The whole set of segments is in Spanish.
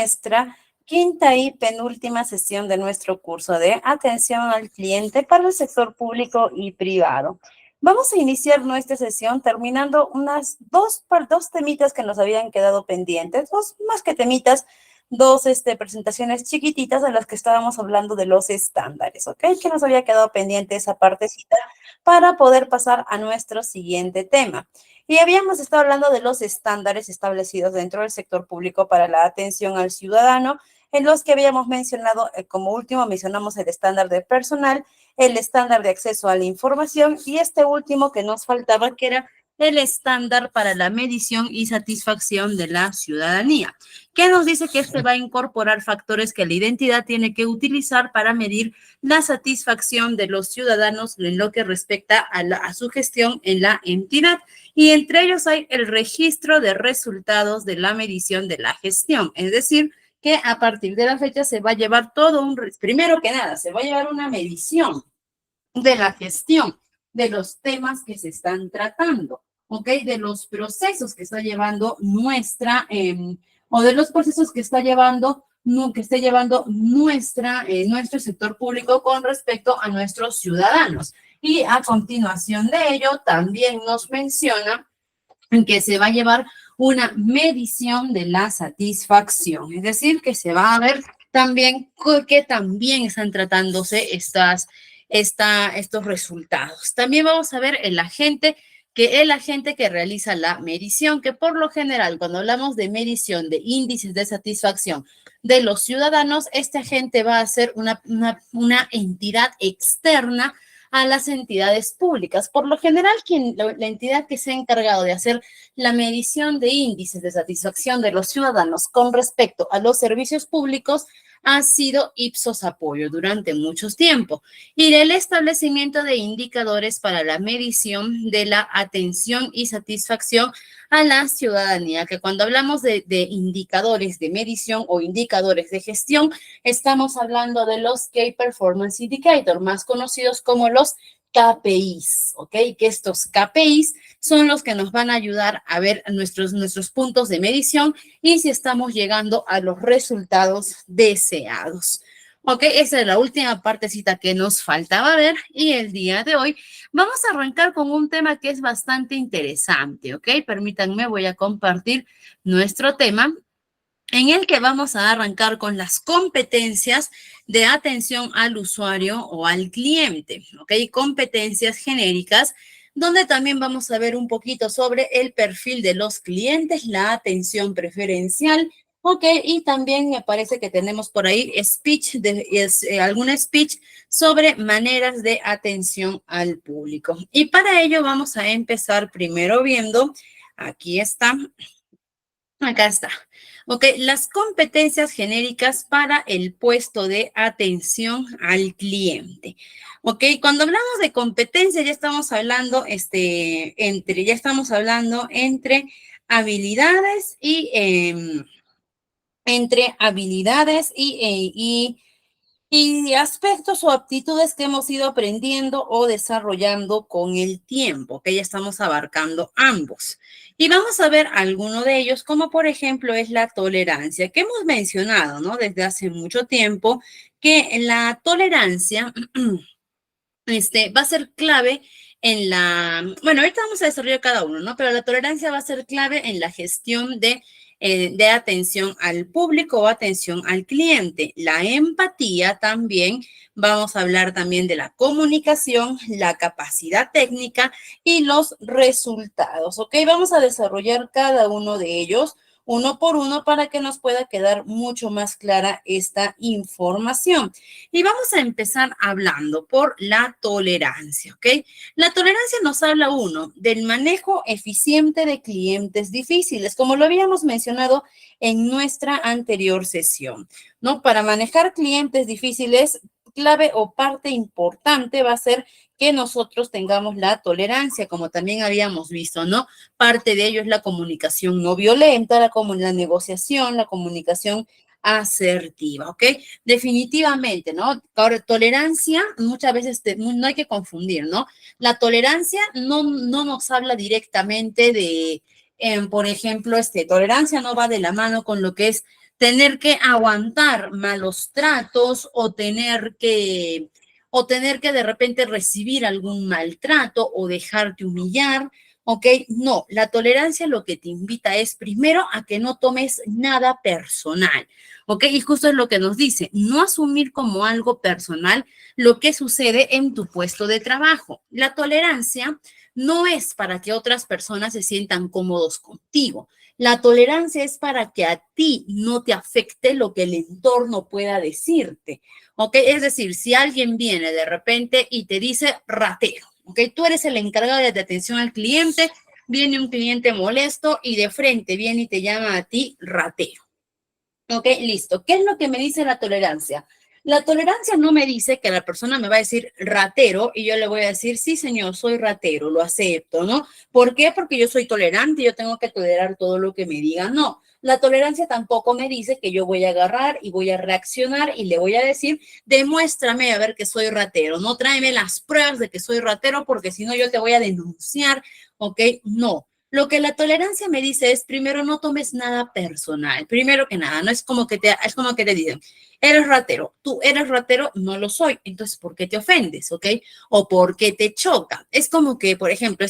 nuestra quinta y penúltima sesión de nuestro curso de atención al cliente para el sector público y privado. Vamos a iniciar nuestra sesión terminando unas dos temitas que nos habían quedado pendientes, más que temitas, dos presentaciones chiquititas de las que estábamos hablando de los estándares, ¿ok? Que nos había quedado pendiente esa partecita para poder pasar a nuestro siguiente tema. Y habíamos estado hablando de los estándares establecidos dentro del sector público para la atención al ciudadano, en los que habíamos mencionado, como último mencionamos el estándar de personal, el estándar de acceso a la información y este último que nos faltaba, que era el estándar para la medición y satisfacción de la ciudadanía, que nos dice que este va a incorporar factores que la identidad tiene que utilizar para medir la satisfacción de los ciudadanos en lo que respecta a su gestión en la entidad. Y entre ellos hay el registro de resultados de la medición de la gestión, es decir, que a partir de la fecha se va a llevar primero que nada, se va a llevar una medición de la gestión, de los temas que se están tratando, ¿ok? De los procesos que está llevando o de los procesos que está llevando, que esté llevando nuestro sector público con respecto a nuestros ciudadanos. Y a continuación de ello, también nos menciona que se va a llevar una medición de la satisfacción, es decir, que se va a ver también que también están tratándose estos resultados. También vamos a ver el agente que realiza la medición, que por lo general, cuando hablamos de medición de índices de satisfacción de los ciudadanos, este agente va a ser una entidad externa a las entidades públicas. Por lo general, la entidad que se ha encargado de hacer la medición de índices de satisfacción de los ciudadanos con respecto a los servicios públicos ha sido Ipsos Apoyo durante mucho tiempo, y del establecimiento de indicadores para la medición de la atención y satisfacción a la ciudadanía, que cuando hablamos de indicadores de medición o indicadores de gestión, estamos hablando de los Key Performance Indicator, más conocidos como los KPIs, ¿ok? Que estos KPIs son los que nos van a ayudar a ver nuestros puntos de medición y si estamos llegando a los resultados deseados. Ok, esa es la última partecita que nos faltaba ver y el día de hoy vamos a arrancar con un tema que es bastante interesante, ¿ok? Permítanme, voy a compartir nuestro tema en el que vamos a arrancar con las competencias de atención al usuario o al cliente, ¿ok? Competencias genéricas, donde también vamos a ver un poquito sobre el perfil de los clientes, la atención preferencial, ¿ok? Y también me parece que tenemos por ahí algún speech sobre maneras de atención al público. Y para ello vamos a empezar primero viendo, acá está. Ok, las competencias genéricas para el puesto de atención al cliente. Ok, cuando hablamos de competencia ya estamos hablando entre habilidades y aspectos o aptitudes que hemos ido aprendiendo o desarrollando con el tiempo, que ya estamos abarcando ambos. Y vamos a ver alguno de ellos, como por ejemplo es la tolerancia, que hemos mencionado, ¿no? Desde hace mucho tiempo, que la tolerancia va a ser clave bueno, ahorita vamos a desarrollar cada uno, ¿no? Pero la tolerancia va a ser clave en la gestión de atención al público o atención al cliente. La empatía también, vamos a hablar también de la comunicación, la capacidad técnica y los resultados, ¿ok? Vamos a desarrollar cada uno de ellos uno por uno para que nos pueda quedar mucho más clara esta información. Y vamos a empezar hablando por la tolerancia, ¿ok? La tolerancia nos habla, del manejo eficiente de clientes difíciles, como lo habíamos mencionado en nuestra anterior sesión, ¿no? Para manejar clientes difíciles, clave o parte importante va a ser que nosotros tengamos la tolerancia, como también habíamos visto, ¿no? Parte de ello es la comunicación no violenta, la negociación, la comunicación asertiva, ¿ok? Definitivamente, ¿no? Ahora, tolerancia, muchas veces no hay que confundir, ¿no? La tolerancia no nos habla directamente por ejemplo, tolerancia no va de la mano con lo que es tener que aguantar malos tratos o tener que de repente recibir algún maltrato o dejarte humillar, ¿ok? No, la tolerancia lo que te invita es primero a que no tomes nada personal, ¿ok? Y justo es lo que nos dice, no asumir como algo personal lo que sucede en tu puesto de trabajo. La tolerancia no es para que otras personas se sientan cómodos contigo. La tolerancia es para que a ti no te afecte lo que el entorno pueda decirte, ¿ok? Es decir, si alguien viene de repente y te dice ratero, ¿ok? Tú eres el encargado de atención al cliente, viene un cliente molesto y de frente viene y te llama a ti ratero. Ok, listo. ¿Qué es lo que me dice la tolerancia? La tolerancia no me dice que la persona me va a decir ratero y yo le voy a decir, sí, señor, soy ratero, lo acepto, ¿no? ¿Por qué? Porque yo soy tolerante y yo tengo que tolerar todo lo que me digan. No, la tolerancia tampoco me dice que yo voy a agarrar y voy a reaccionar y le voy a decir, demuéstrame a ver que soy ratero, no tráeme las pruebas de que soy ratero porque si no yo te voy a denunciar, ¿ok? No. Lo que la tolerancia me dice es, primero, no tomes nada personal. Primero que nada, no es como que te dicen, eres ratero. Tú eres ratero, no lo soy. Entonces, ¿por qué te ofendes? ¿Ok? O ¿por qué te choca? Es como que, por ejemplo,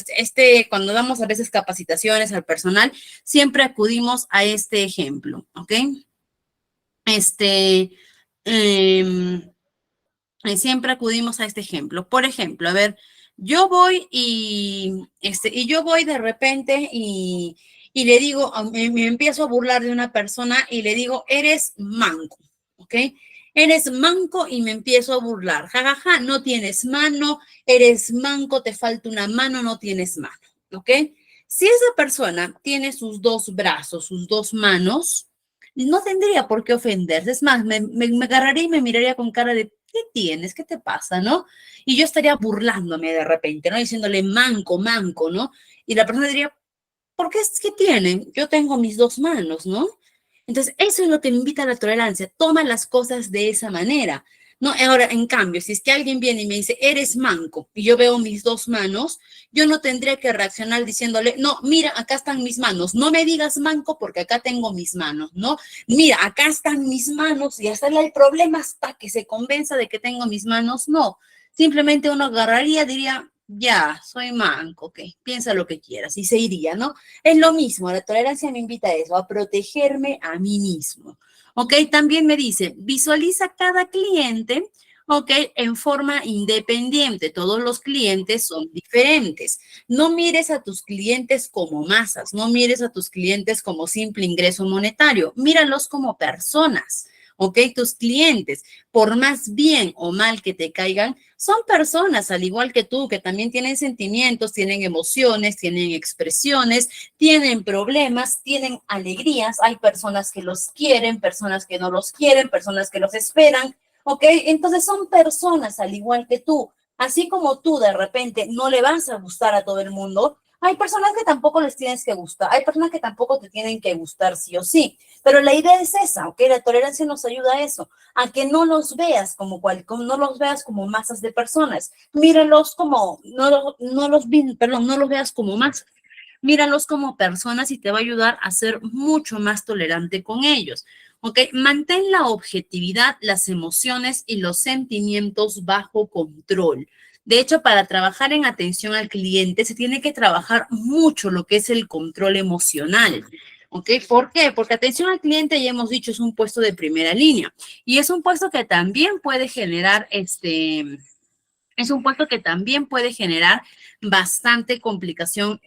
cuando damos a veces capacitaciones al personal, siempre acudimos a este ejemplo. ¿Ok? Este, em, siempre acudimos a este ejemplo. Por ejemplo, a ver, yo voy de repente y le digo, me empiezo a burlar de una persona y le digo, eres manco, ¿ok? Eres manco y me empiezo a burlar. Ja, ja, ja, no tienes mano, eres manco, te falta una mano, no tienes mano, ¿ok? Si esa persona tiene sus dos brazos, sus dos manos, no tendría por qué ofenderse. Es más, me agarraría y me miraría con cara de, ¿qué tienes? ¿Qué te pasa? ¿No? Y yo estaría burlándome de repente, ¿no? Diciéndole manco, manco, ¿no? Y la persona diría, ¿por qué es que tienen? Yo tengo mis dos manos, ¿no? Entonces, eso es lo que me invita a la tolerancia. Toma las cosas de esa manera. No, ahora, en cambio, si es que alguien viene y me dice, eres manco, y yo veo mis dos manos, yo no tendría que reaccionar diciéndole, no, mira, acá están mis manos, no me digas manco porque acá tengo mis manos, ¿no? Mira, acá están mis manos y hasta el problema hasta que se convenza de que tengo mis manos, no. Simplemente uno agarraría, diría, ya, soy manco, ok, piensa lo que quieras y se iría, ¿no? Es lo mismo, la tolerancia me invita a eso, a protegerme a mí mismo. ¿Ok? También me dice, visualiza cada cliente, ¿ok? En forma independiente. Todos los clientes son diferentes. No mires a tus clientes como masas, no mires a tus clientes como simple ingreso monetario, míralos como personas. ¿Ok? Tus clientes, por más bien o mal que te caigan, son personas al igual que tú, que también tienen sentimientos, tienen emociones, tienen expresiones, tienen problemas, tienen alegrías. Hay personas que los quieren, personas que no los quieren, personas que los esperan, ¿ok? Entonces son personas al igual que tú. Así como tú de repente no le vas a gustar a todo el mundo, hay personas que tampoco les tienes que gustar, hay personas que tampoco te tienen que gustar sí o sí, pero la idea es esa, ¿ok? La tolerancia nos ayuda a eso, a que no los veas no los veas como masas de personas, míralos como, no los veas como masas, míralos como personas y te va a ayudar a ser mucho más tolerante con ellos. ¿Ok? Mantén la objetividad, las emociones y los sentimientos bajo control. De hecho, para trabajar en atención al cliente se tiene que trabajar mucho lo que es el control emocional. ¿Ok? ¿Por qué? Porque atención al cliente, ya hemos dicho, es un puesto de primera línea y es un puesto que también puede generar es un puesto que también puede generar bastante complicación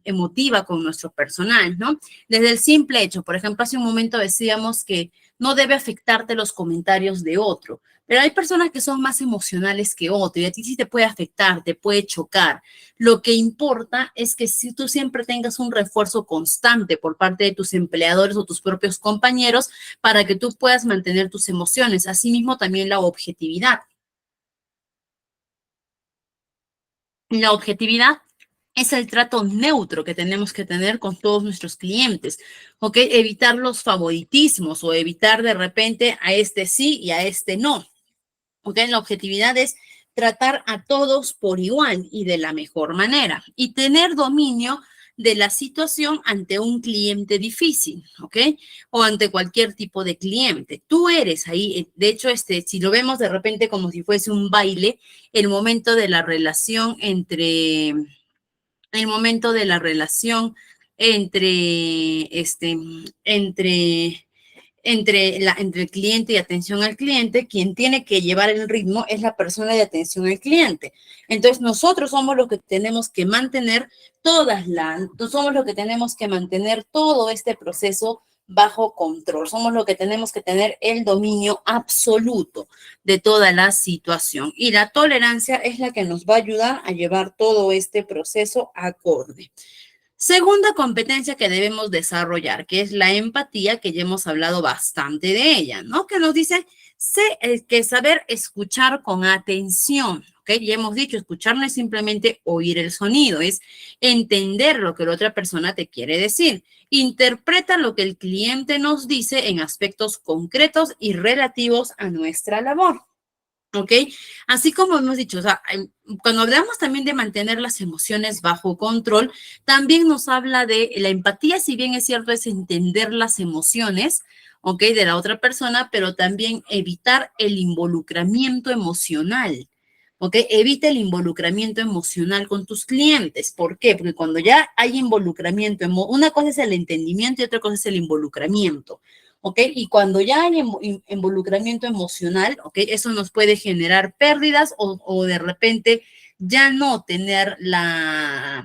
emotiva con nuestro personal, ¿no? Desde el simple hecho, por ejemplo, hace un momento decíamos que no debe afectarte los comentarios de otro, pero hay personas que son más emocionales que otro y a ti sí te puede afectar, te puede chocar. Lo que importa es que si tú siempre tengas un refuerzo constante por parte de tus empleadores o tus propios compañeros para que tú puedas mantener tus emociones. Asimismo, también la objetividad. La objetividad es el trato neutro que tenemos que tener con todos nuestros clientes, ¿ok? Evitar los favoritismos o evitar de repente a este sí y a este no, ¿ok? La objetividad es tratar a todos por igual y de la mejor manera y tener dominio de la situación ante un cliente difícil, ¿ok? O ante cualquier tipo de cliente. Tú eres ahí, de hecho, si lo vemos de repente como si fuese un baile, el momento de la relación entre entre el cliente y atención al cliente, quien tiene que llevar el ritmo es la persona de atención al cliente. Entonces, nosotros somos los que tenemos que mantener somos los que tenemos que mantener todo este proceso bajo control. Somos los que tenemos que tener el dominio absoluto de toda la situación. Y la tolerancia es la que nos va a ayudar a llevar todo este proceso acorde. Segunda competencia que debemos desarrollar, que es la empatía, que ya hemos hablado bastante de ella, ¿no? Que nos dice que saber escuchar con atención, ¿ok? Ya hemos dicho, escuchar no es simplemente oír el sonido, es entender lo que la otra persona te quiere decir. Interpreta lo que el cliente nos dice en aspectos concretos y relativos a nuestra labor. ¿Ok? Así como hemos dicho, o sea, cuando hablamos también de mantener las emociones bajo control, también nos habla de la empatía, si bien es cierto, es entender las emociones, ¿ok? De la otra persona, pero también evitar el involucramiento emocional, ¿ok? Evita el involucramiento emocional con tus clientes. ¿Por qué? Porque cuando ya hay involucramiento, una cosa es el entendimiento y otra cosa es el involucramiento. ¿Ok? Y cuando ya hay involucramiento emocional, ¿ok? Eso nos puede generar pérdidas o de repente ya no tener la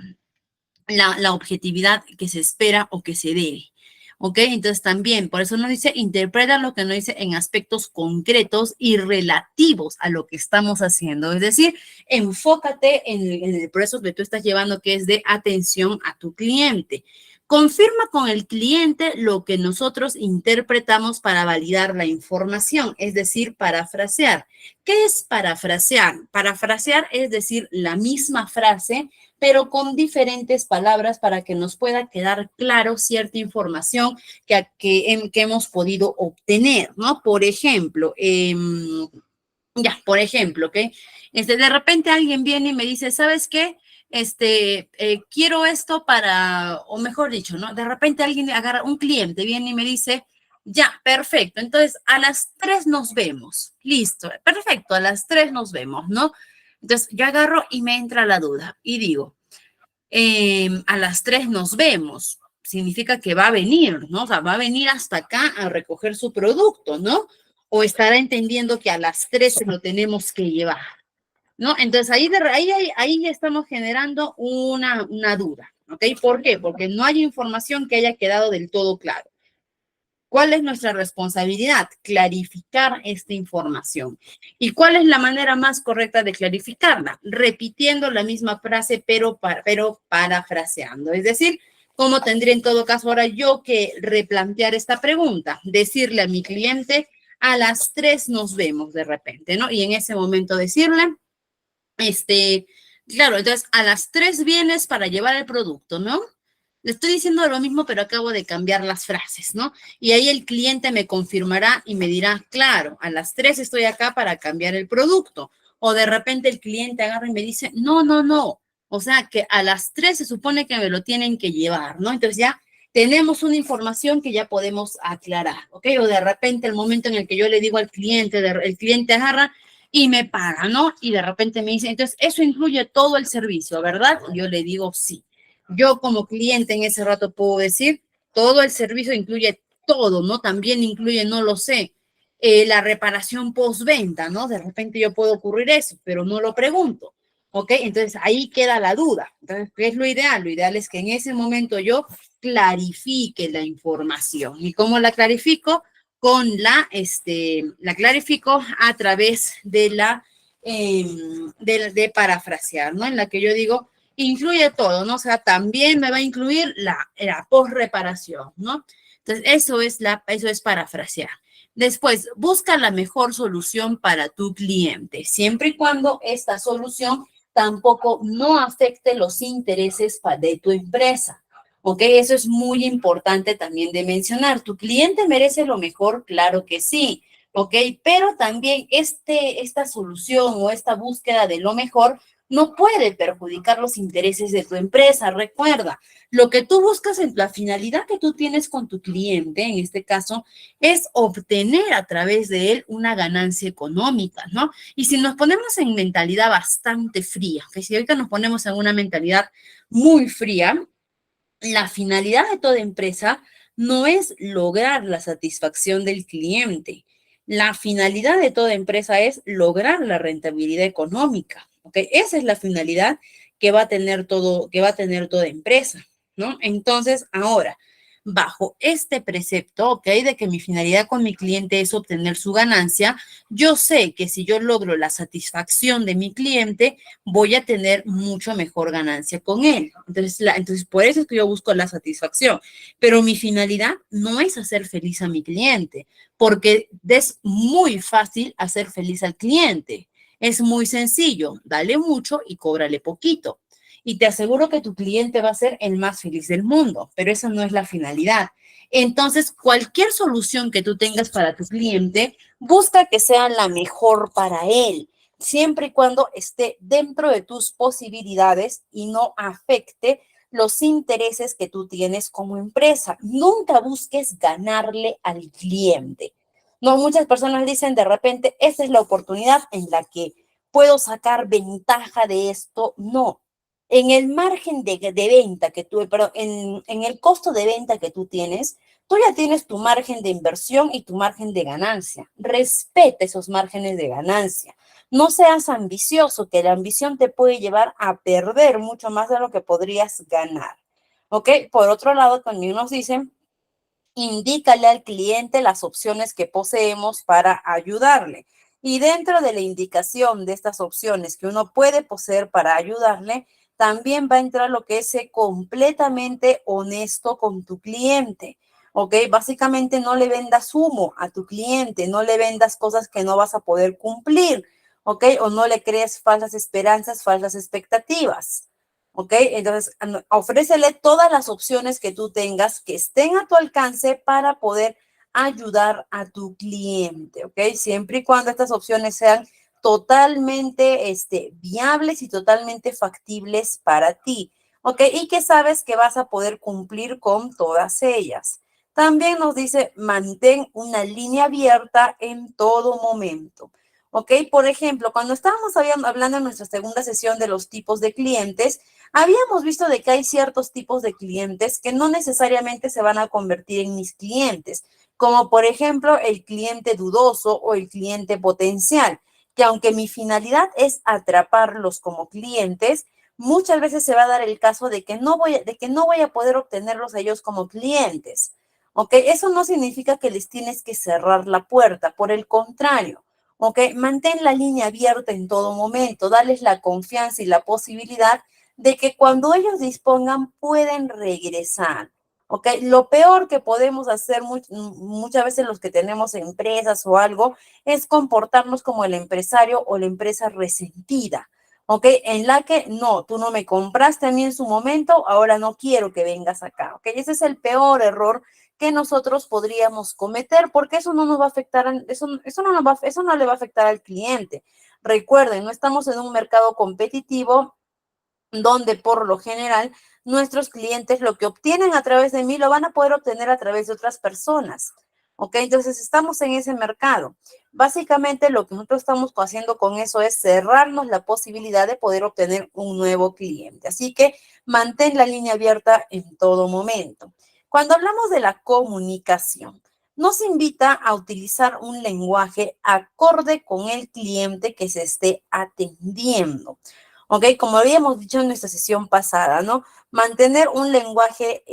objetividad que se espera o que se debe. ¿Ok? Entonces también, por eso nos dice, interpreta lo que nos dice en aspectos concretos y relativos a lo que estamos haciendo. Es decir, enfócate en el proceso que tú estás llevando, que es de atención a tu cliente. Confirma con el cliente lo que nosotros interpretamos para validar la información, es decir, parafrasear. ¿Qué es parafrasear? Parafrasear es decir, la misma frase, pero con diferentes palabras para que nos pueda quedar claro cierta información que hemos podido obtener, ¿no? Por ejemplo, ¿ok? De repente alguien viene y me dice, ¿sabes qué? Quiero esto o mejor dicho, ¿no? De repente alguien agarra, un cliente viene y me dice, ya, perfecto, entonces a las 3 nos vemos, listo, perfecto, a las 3 nos vemos, ¿no? Entonces yo agarro y me entra la duda y digo, a las 3 nos vemos, significa que va a venir, ¿no? O sea, va a venir hasta acá a recoger su producto, ¿no? O estará entendiendo que a las 3 se lo tenemos que llevar, ¿no? Entonces ahí ya estamos generando una duda, ¿ok? ¿Por qué? Porque no hay información que haya quedado del todo claro. ¿Cuál es nuestra responsabilidad? Clarificar esta información. ¿Y cuál es la manera más correcta de clarificarla? Repitiendo la misma frase, pero parafraseando. Es decir, ¿cómo tendría en todo caso ahora yo que replantear esta pregunta? Decirle a mi cliente, a las 3 nos vemos de repente, ¿no? Y en ese momento decirle, claro, entonces a las 3 vienes para llevar el producto, ¿no? Le estoy diciendo lo mismo, pero acabo de cambiar las frases, ¿no? Y ahí el cliente me confirmará y me dirá, claro, a las 3 estoy acá para cambiar el producto. O de repente el cliente agarra y me dice, no, no, no. O sea, que a las 3 se supone que me lo tienen que llevar, ¿no? Entonces ya tenemos una información que ya podemos aclarar, ¿ok? O de repente el momento en el que yo le digo al cliente, el cliente agarra y me paga, ¿no? Y de repente me dice, entonces eso incluye todo el servicio, ¿verdad? Y yo le digo, sí. Yo como cliente en ese rato puedo decir, todo el servicio incluye todo, ¿no? También incluye, no lo sé, la reparación postventa, ¿no? De repente yo puedo ocurrir eso, pero no lo pregunto, ¿ok? Entonces ahí queda la duda. Entonces, ¿qué es lo ideal? Lo ideal es que en ese momento yo clarifique la información. ¿Y cómo la clarifico? La clarifico a través de parafrasear, ¿no? En la que yo digo, incluye todo, ¿no? O sea, también me va a incluir la post-reparación, ¿no? Entonces, eso es parafrasear. Después, busca la mejor solución para tu cliente, siempre y cuando esta solución tampoco no afecte los intereses de tu empresa. ¿Ok? Eso es muy importante también de mencionar. ¿Tu cliente merece lo mejor? Claro que sí. ¿Ok? Pero también esta solución o esta búsqueda de lo mejor no puede perjudicar los intereses de tu empresa. Recuerda, lo que tú buscas en la finalidad que tú tienes con tu cliente, en este caso, es obtener a través de él una ganancia económica, ¿no? Y si nos ponemos en mentalidad bastante fría, que si ahorita nos ponemos en una mentalidad muy fría, la finalidad de toda empresa no es lograr la satisfacción del cliente. La finalidad de toda empresa es lograr la rentabilidad económica. ¿Ok? Esa es la finalidad que va a tener toda empresa, ¿no? Entonces, ahora, bajo este precepto, ¿ok? De que mi finalidad con mi cliente es obtener su ganancia, yo sé que si yo logro la satisfacción de mi cliente, voy a tener mucho mejor ganancia con él. Entonces, por eso es que yo busco la satisfacción. Pero mi finalidad no es hacer feliz a mi cliente, porque es muy fácil hacer feliz al cliente. Es muy sencillo, dale mucho y cóbrale poquito. Y te aseguro que tu cliente va a ser el más feliz del mundo, pero esa no es la finalidad. Entonces, cualquier solución que tú tengas para tu cliente, busca que sea la mejor para él, siempre y cuando esté dentro de tus posibilidades y no afecte los intereses que tú tienes como empresa. Nunca busques ganarle al cliente. No, muchas personas dicen de repente, esa es la oportunidad en la que puedo sacar ventaja de esto. No, en el margen de venta que tú, perdón, en el costo de venta que tú tienes, tú ya tienes tu margen de inversión y tu margen de ganancia. Respeta esos márgenes de ganancia. No seas ambicioso, que la ambición te puede llevar a perder mucho más de lo que podrías ganar. ¿Ok? Por otro lado, también nos dicen, indícale al cliente las opciones que poseemos para ayudarle. Y dentro de la indicación de estas opciones que uno puede poseer para ayudarle, también va a entrar lo que es ser completamente honesto con tu cliente. ¿Ok? Básicamente no le vendas humo a tu cliente, no le vendas cosas que no vas a poder cumplir. ¿Ok? O no le crees falsas esperanzas, falsas expectativas. ¿Ok? Entonces, ofrécele todas las opciones que tú tengas que estén a tu alcance para poder ayudar a tu cliente, ¿ok? Siempre y cuando estas opciones sean totalmente viables y totalmente factibles para ti, ¿ok? Y que sabes que vas a poder cumplir con todas ellas. También nos dice, mantén una línea abierta en todo momento. ¿Ok? Por ejemplo, cuando estábamos hablando en nuestra segunda sesión de los tipos de clientes, habíamos visto de que hay ciertos tipos de clientes que no necesariamente se van a convertir en mis clientes, como por ejemplo el cliente dudoso o el cliente potencial, que aunque mi finalidad es atraparlos como clientes, muchas veces se va a dar el caso de que no voy a poder obtenerlos a ellos como clientes. ¿Ok? Eso no significa que les tienes que cerrar la puerta, por el contrario. ¿Ok? Mantén la línea abierta en todo momento, dales la confianza y la posibilidad de que cuando ellos dispongan pueden regresar. ¿Ok? Lo peor que podemos hacer muchas veces los que tenemos empresas o algo es comportarnos como el empresario o la empresa resentida. ¿Ok? En la que no, tú no me compraste a mí en su momento, ahora no quiero que vengas acá. ¿Ok? Ese es el peor error que nosotros podríamos cometer, porque eso no nos va a afectar, eso no le va a afectar al cliente. Recuerden, no estamos en un mercado competitivo donde por lo general nuestros clientes lo que obtienen a través de mí lo van a poder obtener a través de otras personas. ¿Ok? Entonces estamos en ese mercado. Básicamente lo que nosotros estamos haciendo con eso es cerrarnos la posibilidad de poder obtener un nuevo cliente. Así que mantén la línea abierta en todo momento. Cuando hablamos de la comunicación, nos invita a utilizar un lenguaje acorde con el cliente que se esté atendiendo. ¿Ok? Como habíamos dicho en nuestra sesión pasada, ¿no? Mantener un lenguaje,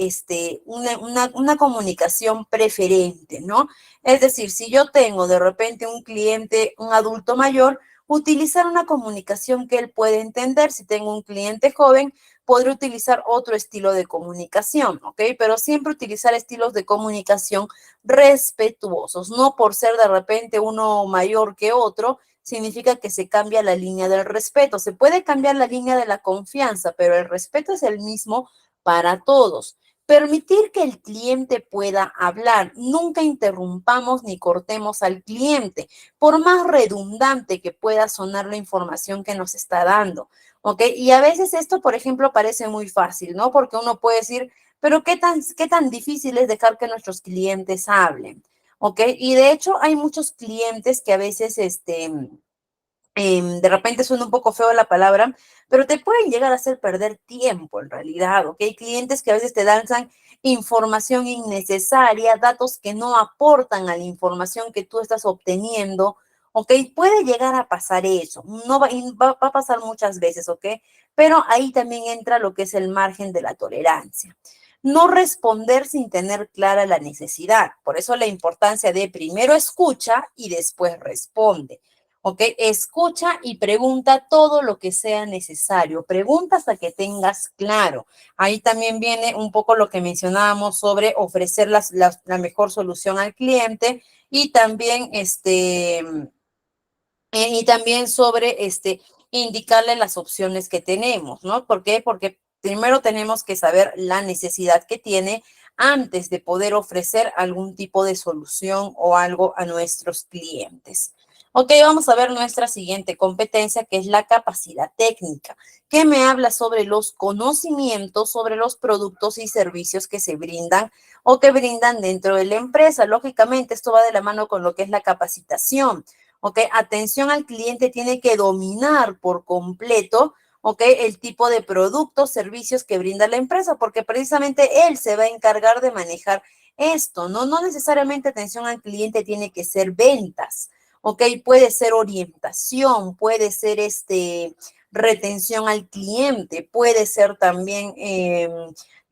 una comunicación preferente, ¿no? Es decir, si yo tengo de repente un cliente, un adulto mayor, utilizar una comunicación que él puede entender. Si tengo un cliente joven, podré utilizar otro estilo de comunicación, ¿ok? Pero siempre utilizar estilos de comunicación respetuosos, no por ser de repente uno mayor que otro, significa que se cambia la línea del respeto. Se puede cambiar la línea de la confianza, pero el respeto es el mismo para todos. Permitir que el cliente pueda hablar. Nunca interrumpamos ni cortemos al cliente, por más redundante que pueda sonar la información que nos está dando. ¿ok? Y a veces esto, por ejemplo, parece muy fácil, ¿no? Porque uno puede decir, pero qué tan difícil es dejar que nuestros clientes hablen, ¿ok? Y de hecho hay muchos clientes que a veces, de repente suena un poco feo la palabra, pero te pueden llegar a hacer perder tiempo en realidad, ¿ok? Hay clientes que a veces te lanzan información innecesaria, datos que no aportan a la información que tú estás obteniendo, ¿ok? Puede llegar a pasar eso, no va, va a pasar muchas veces, ¿ok? Pero ahí también entra lo que es el margen de la tolerancia. No responder sin tener clara la necesidad. Por eso la importancia de primero escucha y después responde. ¿Ok? Escucha y pregunta todo lo que sea necesario. Pregunta hasta que tengas claro. Ahí también viene un poco lo que mencionábamos sobre ofrecer la mejor solución al cliente y también, y también sobre indicarle las opciones que tenemos, ¿no? ¿Por qué? Porque primero tenemos que saber la necesidad que tiene antes de poder ofrecer algún tipo de solución o algo a nuestros clientes. Ok, vamos a ver nuestra siguiente competencia, que es la capacidad técnica, que me habla sobre los conocimientos, sobre los productos y servicios que se brindan o que brindan dentro de la empresa. Lógicamente, esto va de la mano con lo que es la capacitación. ¿Ok? Atención al cliente tiene que dominar por completo, ¿ok? El tipo de productos, servicios que brinda la empresa, porque precisamente él se va a encargar de manejar esto, ¿no? No necesariamente atención al cliente tiene que ser ventas, ¿ok? Puede ser orientación, puede ser retención al cliente, puede ser también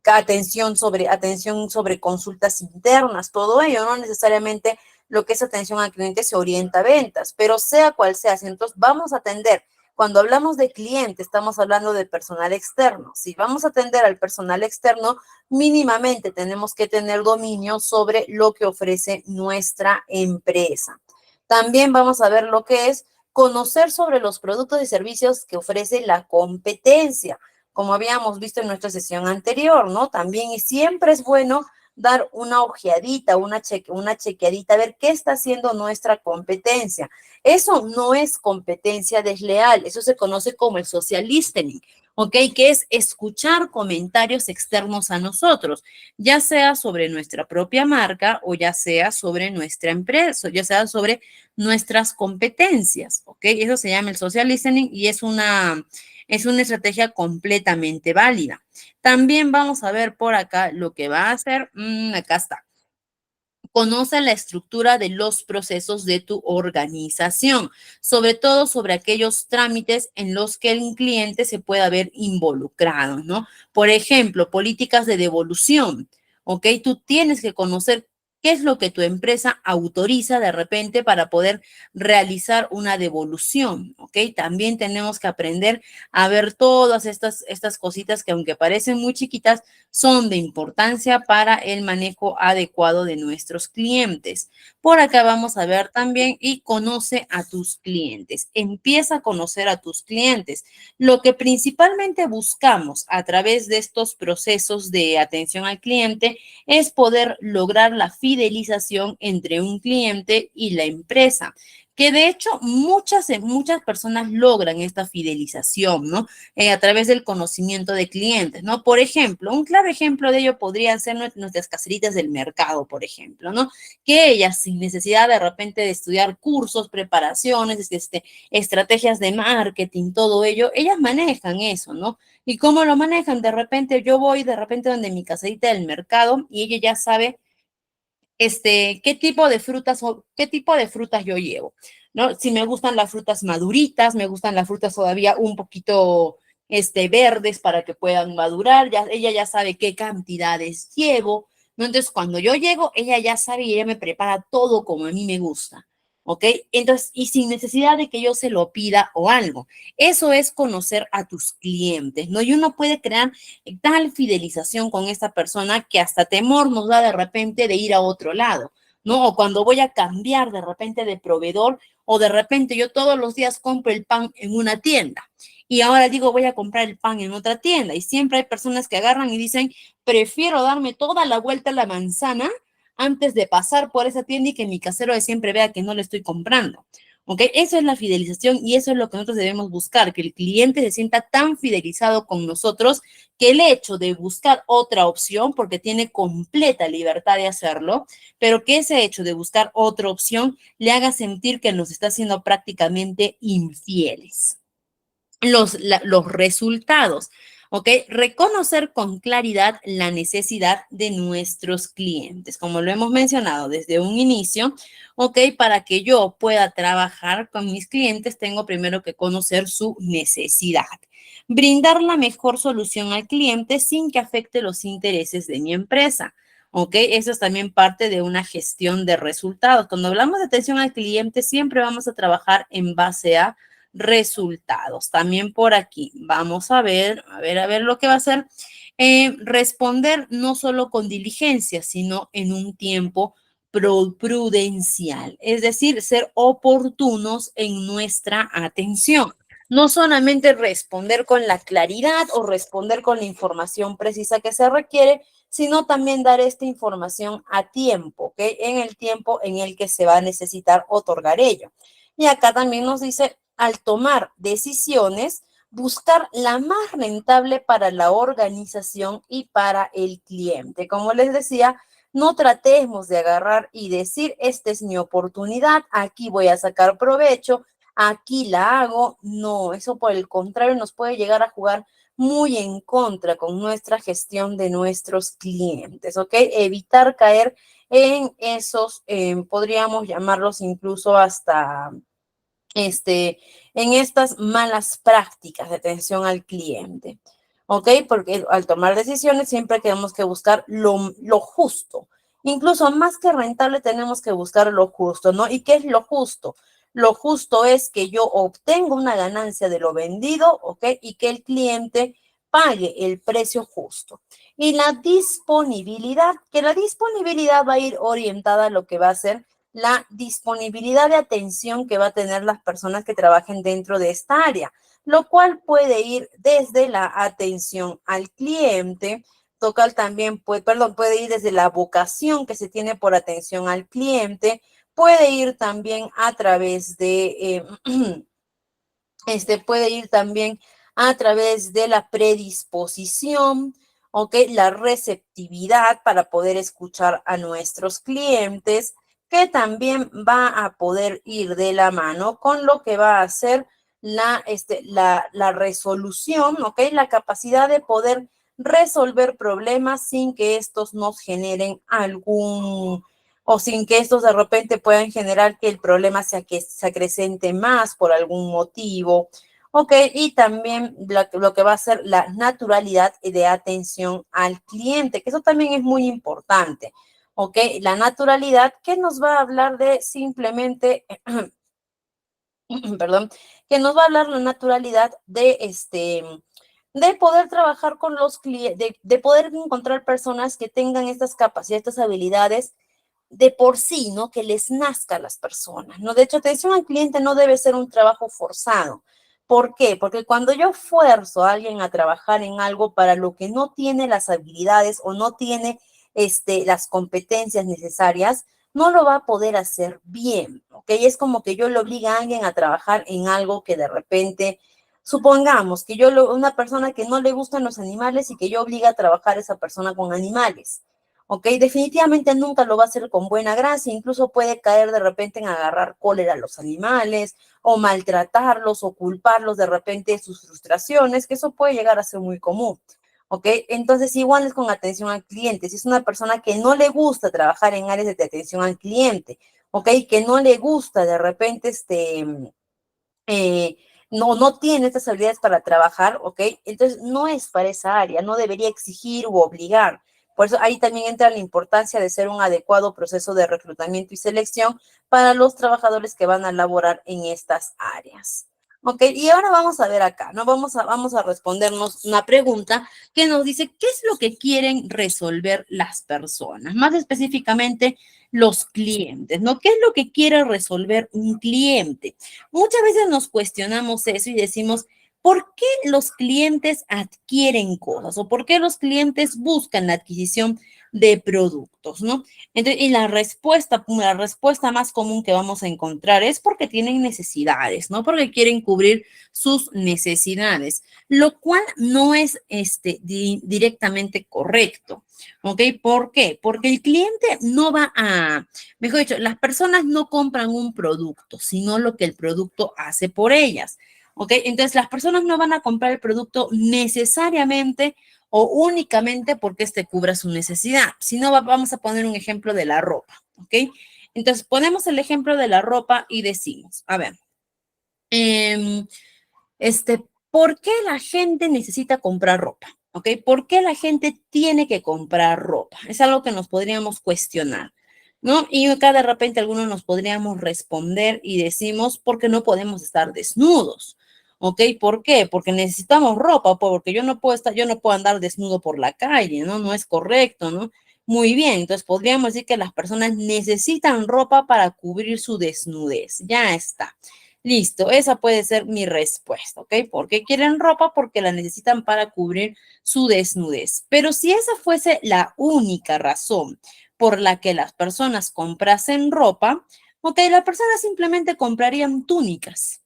atención sobre consultas internas, todo ello, no necesariamente lo que es atención al cliente se orienta a ventas, pero sea cual sea, si entonces vamos a atender, cuando hablamos de cliente, estamos hablando de personal externo. Si vamos a atender al personal externo, mínimamente tenemos que tener dominio sobre lo que ofrece nuestra empresa. También vamos a ver lo que es conocer sobre los productos y servicios que ofrece la competencia, como habíamos visto en nuestra sesión anterior, ¿no? También siempre es bueno dar una ojeadita, una chequeadita, a ver qué está haciendo nuestra competencia. Eso no es competencia desleal, eso se conoce como el social listening, ¿ok? Que es escuchar comentarios externos a nosotros, ya sea sobre nuestra propia marca o ya sea sobre nuestra empresa, ya sea sobre nuestras competencias, ¿ok? Eso se llama el social listening y es una estrategia completamente válida. También vamos a ver por acá lo que va a hacer. Acá está. Conoce la estructura de los procesos de tu organización, sobre todo sobre aquellos trámites en los que el cliente se pueda ver involucrado, ¿no? Por ejemplo, políticas de devolución, ¿ok? Tú tienes que conocer qué es lo que tu empresa autoriza de repente para poder realizar una devolución, ¿ok? También tenemos que aprender a ver todas estas cositas que aunque parecen muy chiquitas, son de importancia para el manejo adecuado de nuestros clientes. Por acá vamos a ver también y conoce a tus clientes. Empieza a conocer a tus clientes. Lo que principalmente buscamos a través de estos procesos de atención al cliente es poder lograr la fidelización entre un cliente y la empresa, que de hecho muchas personas logran esta fidelización, ¿no? A través del conocimiento de clientes, ¿no? Por ejemplo, un claro ejemplo de ello podrían ser nuestras caseritas del mercado, por ejemplo, ¿no? Que ellas, sin necesidad de repente de estudiar cursos, preparaciones, estrategias de marketing, todo ello, ellas manejan eso, ¿no? ¿Y cómo lo manejan? De repente yo voy de repente donde mi caserita del mercado y ella ya sabe qué tipo de frutas o qué tipo de frutas yo llevo, ¿no? Si me gustan las frutas maduritas, me gustan las frutas todavía un poquito, verdes para que puedan madurar, ya, ella ya sabe qué cantidades llevo, ¿no? Entonces, cuando yo llego, ella ya sabe y ella me prepara todo como a mí me gusta, ¿ok? Entonces, y sin necesidad de que yo se lo pida o algo. Eso es conocer a tus clientes, ¿no? Y uno puede crear tal fidelización con esta persona que hasta temor nos da de repente de ir a otro lado, ¿no? O cuando voy a cambiar de repente de proveedor o de repente yo todos los días compro el pan en una tienda y ahora digo voy a comprar el pan en otra tienda y siempre hay personas que agarran y dicen prefiero darme toda la vuelta a la manzana antes de pasar por esa tienda y que mi casero de siempre vea que no le estoy comprando. ¿Ok? Eso es la fidelización y eso es lo que nosotros debemos buscar, que el cliente se sienta tan fidelizado con nosotros que el hecho de buscar otra opción, porque tiene completa libertad de hacerlo, pero que ese hecho de buscar otra opción le haga sentir que nos está haciendo prácticamente infieles. Los resultados, ¿ok? Reconocer con claridad la necesidad de nuestros clientes, como lo hemos mencionado desde un inicio, ¿ok? Para que yo pueda trabajar con mis clientes, tengo primero que conocer su necesidad. Brindar la mejor solución al cliente sin que afecte los intereses de mi empresa. ¿Ok? Eso es también parte de una gestión de resultados. Cuando hablamos de atención al cliente, siempre vamos a trabajar en base a resultados. También por aquí vamos a ver lo que va a hacer. Responder no solo con diligencia, sino en un tiempo prudencial, es decir, ser oportunos en nuestra atención. No solamente responder con la claridad o responder con la información precisa que se requiere, sino también dar esta información a tiempo, ¿ok? En el tiempo en el que se va a necesitar otorgar ello. Y acá también nos dice, al tomar decisiones, buscar la más rentable para la organización y para el cliente. Como les decía, no tratemos de agarrar y decir, esta es mi oportunidad, aquí voy a sacar provecho, aquí la hago. No, eso por el contrario nos puede llegar a jugar muy en contra con nuestra gestión de nuestros clientes, ¿ok? Evitar caer en esos, podríamos llamarlos incluso hasta en estas malas prácticas de atención al cliente, ¿ok? Porque al tomar decisiones siempre tenemos que buscar lo justo. Incluso más que rentable tenemos que buscar lo justo, ¿no? ¿Y qué es lo justo? Lo justo es que yo obtenga una ganancia de lo vendido, ¿ok? Y que el cliente pague el precio justo. Y la disponibilidad, que la disponibilidad va a ir orientada a lo que va a ser la disponibilidad de atención que va a tener las personas que trabajen dentro de esta área, lo cual puede ir desde la atención al cliente, puede ir desde la vocación que se tiene por atención al cliente, puede ir también a través de, puede ir también a través de la predisposición, ¿ok? La receptividad para poder escuchar a nuestros clientes, que también va a poder ir de la mano con lo que va a ser la resolución, ¿ok? La capacidad de poder resolver problemas sin que estos nos generen o sin que estos de repente puedan generar que el problema que se acrecente más por algún motivo. Ok, y también lo que va a ser la naturalidad de atención al cliente, que eso también es muy importante. Ok, la naturalidad que nos va a hablar de simplemente, perdón, que nos va a hablar la naturalidad de poder trabajar con los clientes, de poder encontrar personas que tengan estas capacidades, estas habilidades de por sí, ¿no? Que les nazca a las personas, ¿no? De hecho, atención al cliente no debe ser un trabajo forzado. ¿Por qué? Porque cuando yo fuerzo a alguien a trabajar en algo para lo que no tiene las habilidades o no tiene las competencias necesarias, no lo va a poder hacer bien, ¿ok? Es como que yo le obliga a alguien a trabajar en algo que de repente, supongamos que una persona que no le gustan los animales y que yo obliga a trabajar a esa persona con animales. ¿Ok? Definitivamente nunca lo va a hacer con buena gracia, incluso puede caer de repente en agarrar cólera a los animales o maltratarlos o culparlos de repente de sus frustraciones, que eso puede llegar a ser muy común. ¿Ok? Entonces, igual es con atención al cliente. Si es una persona que no le gusta trabajar en áreas de atención al cliente, ¿ok? Que no le gusta de repente no tiene estas habilidades para trabajar, ¿ok? Entonces no es para esa área, no debería exigir u obligar. Por eso ahí también entra la importancia de ser un adecuado proceso de reclutamiento y selección para los trabajadores que van a laborar en estas áreas. Ok, y ahora vamos a ver acá, ¿no? Vamos a respondernos una pregunta que nos dice, ¿qué es lo que quieren resolver las personas? Más específicamente, los clientes, ¿no? ¿Qué es lo que quiere resolver un cliente? Muchas veces nos cuestionamos eso y decimos, ¿por qué los clientes adquieren cosas o por qué los clientes buscan la adquisición de productos, ¿no? Entonces, y la respuesta más común que vamos a encontrar es porque tienen necesidades, ¿no? Porque quieren cubrir sus necesidades, lo cual no es directamente correcto, ¿ok? ¿Por qué? Porque el cliente no va a, mejor dicho, las personas no compran un producto, sino lo que el producto hace por ellas, ¿ok? Entonces, las personas no van a comprar el producto necesariamente o únicamente porque este cubra su necesidad. Si no, vamos a poner un ejemplo de la ropa, ¿ok? Entonces, ponemos el ejemplo de la ropa y decimos, a ver, eh, ¿por qué la gente necesita comprar ropa? ¿Ok? ¿Por qué la gente tiene que comprar ropa? Es algo que nos podríamos cuestionar, ¿no? Y acá de repente algunos nos podríamos responder y decimos, porque no podemos estar desnudos. ¿Ok? ¿Por qué? Porque necesitamos ropa, porque yo no puedo andar desnudo por la calle, ¿no? No es correcto, ¿no? Muy bien, entonces podríamos decir que las personas necesitan ropa para cubrir su desnudez. Ya está. Listo, esa puede ser mi respuesta, ¿ok? ¿Por qué quieren ropa? Porque la necesitan para cubrir su desnudez. Pero si esa fuese la única razón por la que las personas comprasen ropa, ok, las personas simplemente comprarían túnicas.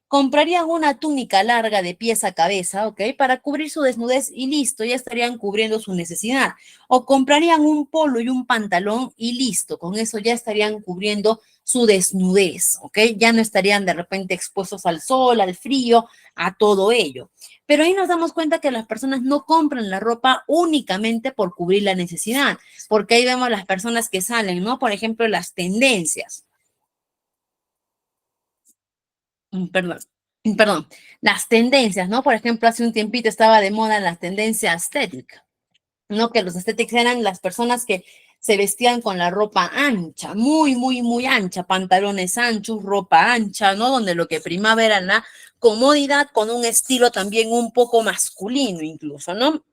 Comprarían una túnica larga de pies a cabeza, ¿ok? Para cubrir su desnudez y listo, ya estarían cubriendo su necesidad. O comprarían un polo y un pantalón y listo, con eso ya estarían cubriendo su desnudez, ¿ok? Ya no estarían de repente expuestos al sol, al frío, a todo ello. Pero ahí nos damos cuenta que las personas no compran la ropa únicamente por cubrir la necesidad, porque ahí vemos las personas que salen, ¿no? Por ejemplo, las tendencias. Perdón, perdón, las tendencias, ¿no? Por ejemplo, hace un tiempito estaba de moda la tendencia estética, ¿no? Que los estéticos eran las personas que se vestían con la ropa ancha, muy, muy, muy ancha, pantalones anchos, ropa ancha, ¿no? Donde lo que primaba era la comodidad con un estilo también un poco masculino incluso, ¿no?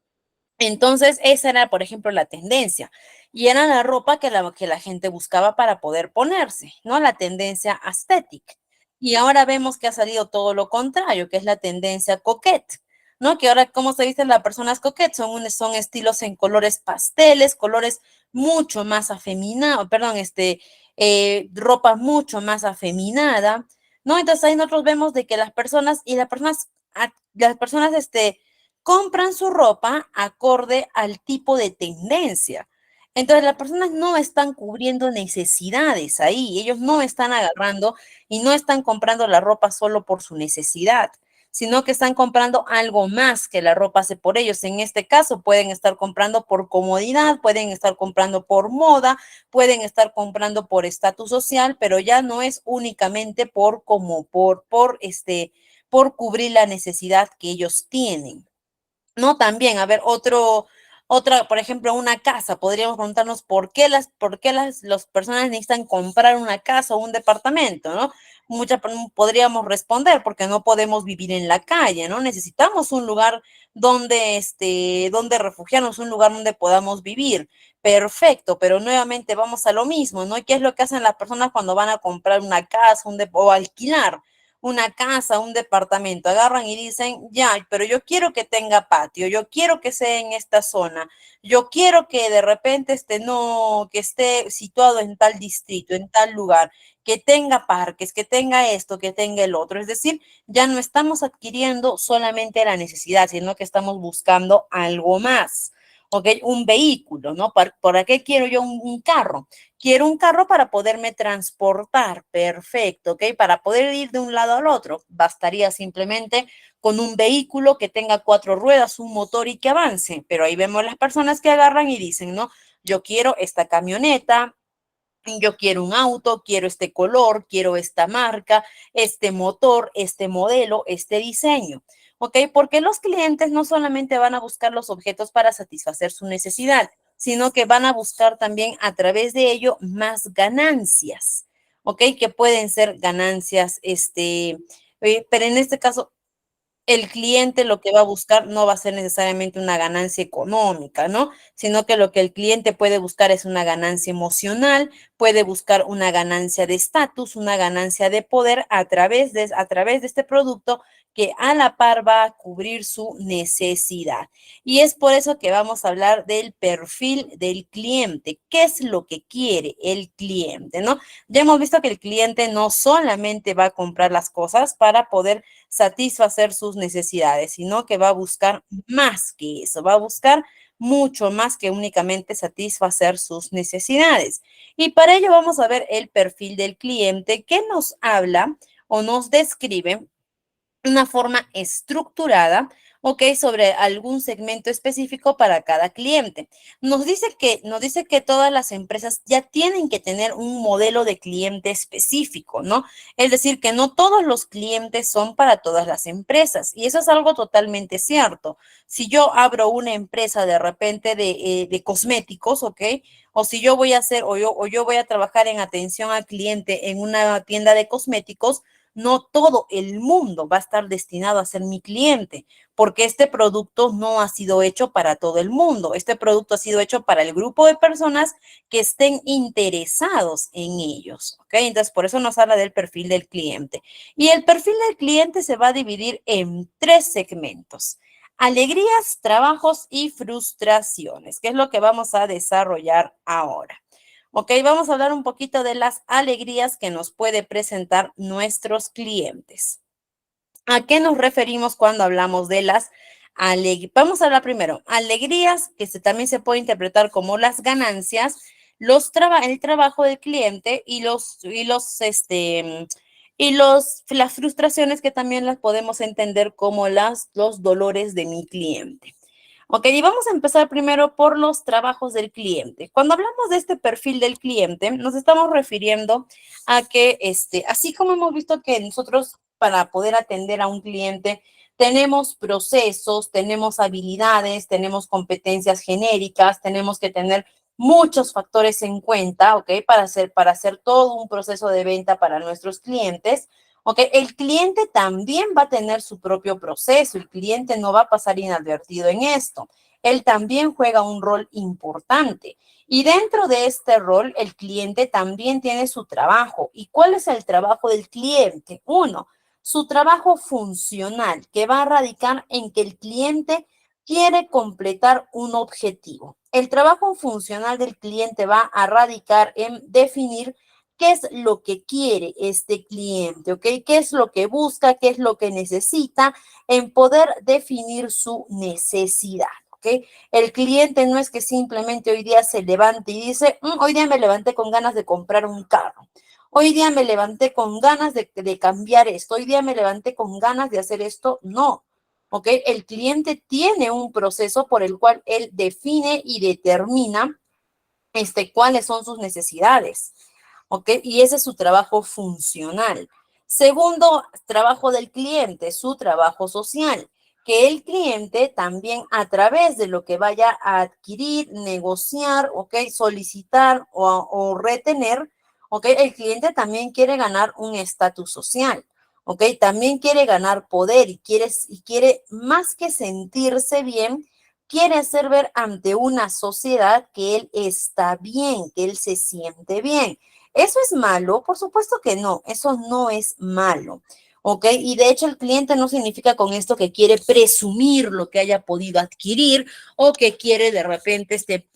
Entonces, esa era, por ejemplo, la tendencia. Y era la ropa que la gente buscaba para poder ponerse, ¿no? La tendencia estética. Y ahora vemos que ha salido todo lo contrario, que es la tendencia coquette, ¿no? Que ahora, ¿cómo se dice las personas coquettes? Son estilos en colores pasteles, colores mucho más afeminados, perdón, ropa mucho más afeminada, ¿no? Entonces ahí nosotros vemos de que las personas, compran su ropa acorde al tipo de tendencia. Entonces, las personas no están cubriendo necesidades ahí, ellos no están agarrando y no están comprando la ropa solo por su necesidad, sino que están comprando algo más que la ropa hace por ellos. En este caso, pueden estar comprando por comodidad, pueden estar comprando por moda, pueden estar comprando por estatus social, pero ya no es únicamente por cubrir la necesidad que ellos tienen. No, también, a ver, por ejemplo, una casa. Podríamos preguntarnos las personas necesitan comprar una casa o un departamento, ¿no? Podríamos responder porque no podemos vivir en la calle, ¿no? Necesitamos un lugar donde refugiarnos, un lugar donde podamos vivir. Perfecto, pero nuevamente vamos a lo mismo, ¿no? ¿Qué es lo que hacen las personas cuando van a comprar una casa o alquilar una casa, un departamento? Agarran y dicen, ya, pero yo quiero que tenga patio, yo quiero que sea en esta zona, yo quiero que de repente no, que esté situado en tal distrito, en tal lugar, que tenga parques, que tenga esto, que tenga el otro. Es decir, ya no estamos adquiriendo solamente la necesidad, sino que estamos buscando algo más. ¿Ok? Un vehículo, ¿no? ¿Para qué quiero yo un carro? Quiero un carro para poderme transportar, perfecto, ¿ok? Para poder ir de un lado al otro, bastaría simplemente con un vehículo que tenga 4 ruedas, un motor y que avance. Pero ahí vemos las personas que agarran y dicen, no, yo quiero esta camioneta, yo quiero un auto, quiero este color, quiero esta marca, este motor, este modelo, este diseño. ¿Ok? Porque los clientes no solamente van a buscar los objetos para satisfacer su necesidad, sino que van a buscar también a través de ello más ganancias. ¿Ok? Que pueden ser ganancias, pero en este caso el cliente lo que va a buscar no va a ser necesariamente una ganancia económica, ¿no? Sino que lo que el cliente puede buscar es una ganancia emocional, puede buscar una ganancia de estatus, una ganancia de poder a través de este producto que a la par va a cubrir su necesidad. Y es por eso que vamos a hablar del perfil del cliente. ¿Qué es lo que quiere el cliente, no? Ya hemos visto que el cliente no solamente va a comprar las cosas para poder satisfacer sus necesidades, sino que va a buscar más que eso, va a buscar mucho más que únicamente satisfacer sus necesidades. Y para ello vamos a ver el perfil del cliente que nos habla o nos describe una forma estructurada, ¿ok? Sobre algún segmento específico para cada cliente. Nos dice que todas las empresas ya tienen que tener un modelo de cliente específico, ¿no? Es decir, que no todos los clientes son para todas las empresas. Y eso es algo totalmente cierto. Si yo abro una empresa de repente de cosméticos, ¿ok? O si yo voy a hacer, o yo voy a trabajar en atención al cliente en una tienda de cosméticos, no todo el mundo va a estar destinado a ser mi cliente, porque este producto no ha sido hecho para todo el mundo. Este producto ha sido hecho para el grupo de personas que estén interesados en ellos, ¿ok? Entonces, por eso nos habla del perfil del cliente. Y el perfil del cliente se va a dividir en tres segmentos: alegrías, trabajos y frustraciones, que es lo que vamos a desarrollar ahora. Ok, vamos a hablar un poquito de las alegrías que nos puede presentar nuestros clientes. ¿A qué nos referimos cuando hablamos de las alegrías? Vamos a hablar primero, alegrías, que también se puede interpretar como las ganancias, el trabajo del cliente las frustraciones, que también las podemos entender como los dolores de mi cliente. Ok, y vamos a empezar primero por los trabajos del cliente. Cuando hablamos de este perfil del cliente, nos estamos refiriendo a que, así como hemos visto que nosotros para poder atender a un cliente tenemos procesos, tenemos habilidades, tenemos competencias genéricas, tenemos que tener muchos factores en cuenta, ¿ok? Para hacer todo un proceso de venta para nuestros clientes. Ok, el cliente también va a tener su propio proceso, el cliente no va a pasar inadvertido en esto. Él también juega un rol importante. Y dentro de este rol, el cliente también tiene su trabajo. ¿Y cuál es el trabajo del cliente? Uno, su trabajo funcional, que va a radicar en que el cliente quiere completar un objetivo. El trabajo funcional del cliente va a radicar en definir qué es lo que quiere este cliente, ¿ok? ¿Qué es lo que busca? ¿Qué es lo que necesita? En poder definir su necesidad, ¿ok? El cliente no es que simplemente hoy día se levante y dice, hoy día me levanté con ganas de comprar un carro. Hoy día me levanté con ganas de cambiar esto. Hoy día me levanté con ganas de hacer esto. No, ¿ok? El cliente tiene un proceso por el cual él define y determina cuáles son sus necesidades. ¿Ok? Y ese es su trabajo funcional. Segundo trabajo del cliente, su trabajo social, que el cliente también a través de lo que vaya a adquirir, negociar, ¿ok? Solicitar o retener, ¿ok? El cliente también quiere ganar un estatus social, ¿ok? También quiere ganar poder y quiere más que sentirse bien, quiere hacer ver ante una sociedad que él está bien, que él se siente bien. ¿Eso es malo? Por supuesto que no, eso no es malo, ¿ok? Y de hecho el cliente no significa con esto que quiere presumir lo que haya podido adquirir o que quiere de repente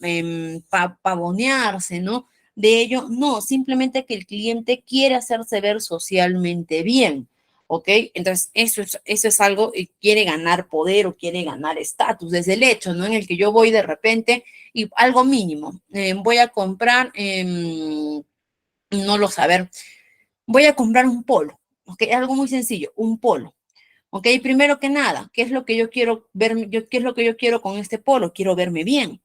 pavonearse, ¿no? De ello, no, simplemente que el cliente quiere hacerse ver socialmente bien. ¿Ok? Entonces, eso es algo, quiere ganar poder o quiere ganar estatus, desde el hecho, ¿no? En el que yo voy de repente y algo mínimo, voy a comprar, no lo saber, voy a comprar un polo, ¿ok? Algo muy sencillo, un polo. ¿Ok? Primero que nada, ¿qué es lo que yo quiero ver? ¿Qué es lo que yo quiero con este polo? Quiero verme bien.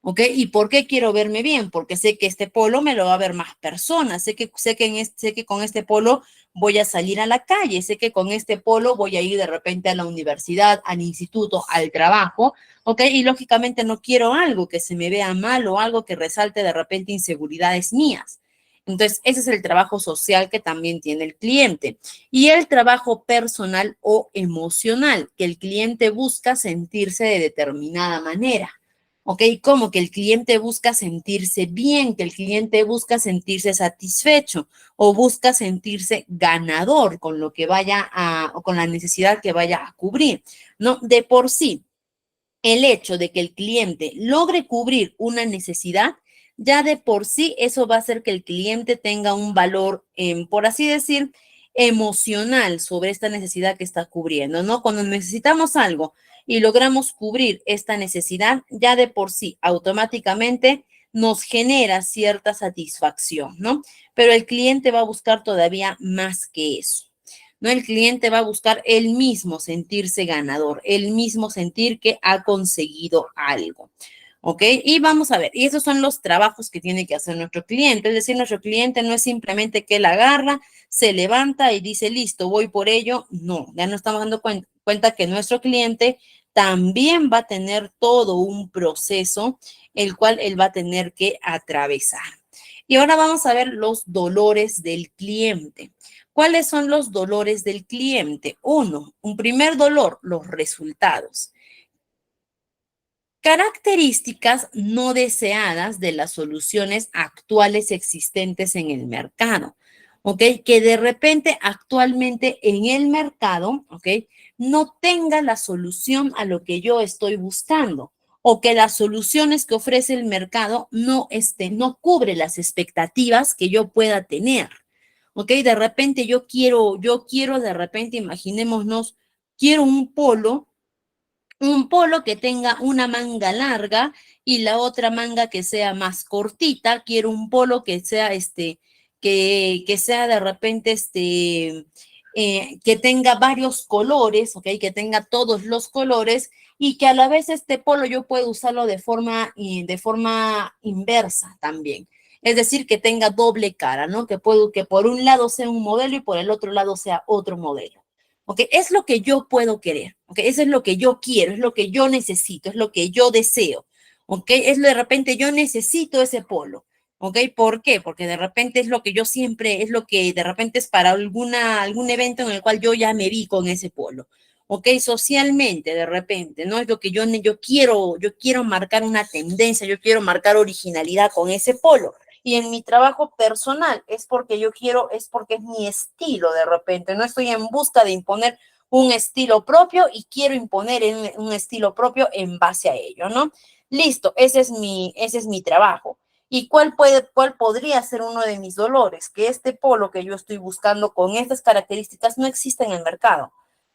¿Ok? ¿Y por qué quiero verme bien? Porque sé que este polo me lo va a ver más personas, sé que con este polo voy a salir a la calle, sé que con este polo voy a ir de repente a la universidad, al instituto, al trabajo, ¿ok? Y lógicamente no quiero algo que se me vea mal o algo que resalte de repente inseguridades mías. Entonces, ese es el trabajo social que también tiene el cliente. Y el trabajo personal o emocional, que el cliente busca sentirse de determinada manera. ¿Ok? Como que el cliente busca sentirse bien, que el cliente busca sentirse satisfecho o busca sentirse ganador con lo que vaya a, o con la necesidad que vaya a cubrir, ¿no? De por sí, el hecho de que el cliente logre cubrir una necesidad, ya de por sí eso va a hacer que el cliente tenga un valor, por así decir, emocional sobre esta necesidad que está cubriendo, ¿no? Cuando necesitamos algo y logramos cubrir esta necesidad, ya de por sí, automáticamente nos genera cierta satisfacción, ¿no? Pero el cliente va a buscar todavía más que eso. ¿No? El cliente va a buscar él mismo sentirse ganador, él mismo sentir que ha conseguido algo. ¿Ok? Y vamos a ver, y esos son los trabajos que tiene que hacer nuestro cliente. Es decir, nuestro cliente no es simplemente que él agarra, se levanta y dice, listo, voy por ello. No, ya nos estamos dando cuenta que nuestro cliente también va a tener todo un proceso el cual él va a tener que atravesar. Y ahora vamos a ver los dolores del cliente. ¿Cuáles son los dolores del cliente? Uno, un primer dolor, los resultados. Características no deseadas de las soluciones actuales existentes en el mercado. ¿Ok? Que de repente actualmente en el mercado, ¿ok? No tenga la solución a lo que yo estoy buscando o que las soluciones que ofrece el mercado no cubre las expectativas que yo pueda tener. ¿Ok? De repente yo quiero de repente, imaginémonos, quiero un polo que tenga una manga larga y la otra manga que sea más cortita. Quiero un polo que sea que sea de repente que tenga varios colores, ¿ok? Que tenga todos los colores y que a la vez este polo yo pueda usarlo de forma inversa también. Es decir, que tenga doble cara, ¿no? Que por un lado sea un modelo y por el otro lado sea otro modelo. ¿Ok? Es lo que yo puedo querer, ¿ok? Eso es lo que yo quiero, es lo que yo necesito, es lo que yo deseo, ¿ok? De repente yo necesito ese polo, ¿ok? ¿Por qué? Porque de repente es lo que yo siempre, es lo que de repente es para algún evento en el cual yo ya me vi con ese polo, ¿ok? Socialmente, de repente, ¿no? Es lo que yo quiero marcar una tendencia, yo quiero marcar originalidad con ese polo. Y en mi trabajo personal es porque yo quiero, es porque es mi estilo de repente. No estoy en busca de imponer un estilo propio y quiero imponer un estilo propio en base a ello, ¿no? Listo, ese es mi trabajo. ¿Y cuál podría ser uno de mis dolores? Que este polo que yo estoy buscando con estas características no existe en el mercado.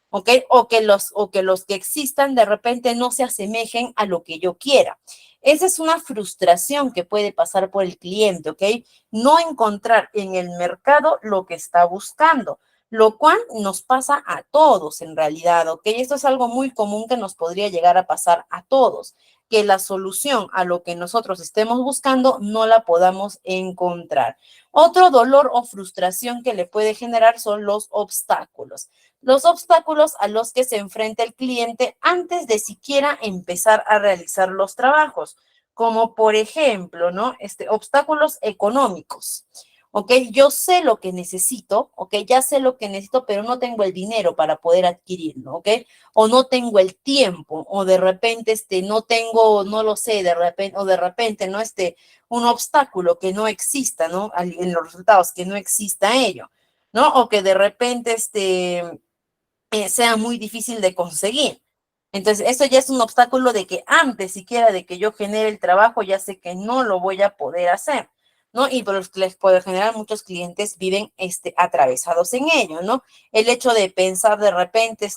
¿Ok? O que los que existan de repente no se asemejen a lo que yo quiera. Esa es una frustración que puede pasar por el cliente, ¿ok? No encontrar en el mercado lo que está buscando, lo cual nos pasa a todos en realidad, ¿ok? Esto es algo muy común que nos podría llegar a pasar a todos, que la solución a lo que nosotros estemos buscando no la podamos encontrar. Otro dolor o frustración que le puede generar son los obstáculos. Los obstáculos a los que se enfrenta el cliente antes de siquiera empezar a realizar los trabajos, como por ejemplo, ¿no? Obstáculos económicos. ¿Ok? Yo sé lo que necesito, ¿ok? Ya sé lo que necesito, pero no tengo el dinero para poder adquirirlo, ¿ok? O no tengo el tiempo, o de repente, no tengo, no lo sé, de repente, ¿no? Un obstáculo que no exista, ¿no? En los resultados, que no exista ello, ¿no? O que de repente, sea muy difícil de conseguir. Entonces, eso ya es un obstáculo de que antes siquiera de que yo genere el trabajo, ya sé que no lo voy a poder hacer, ¿no? Y por los que les puedo generar, muchos clientes viven atravesados en ello, ¿no? El hecho de pensar de repente,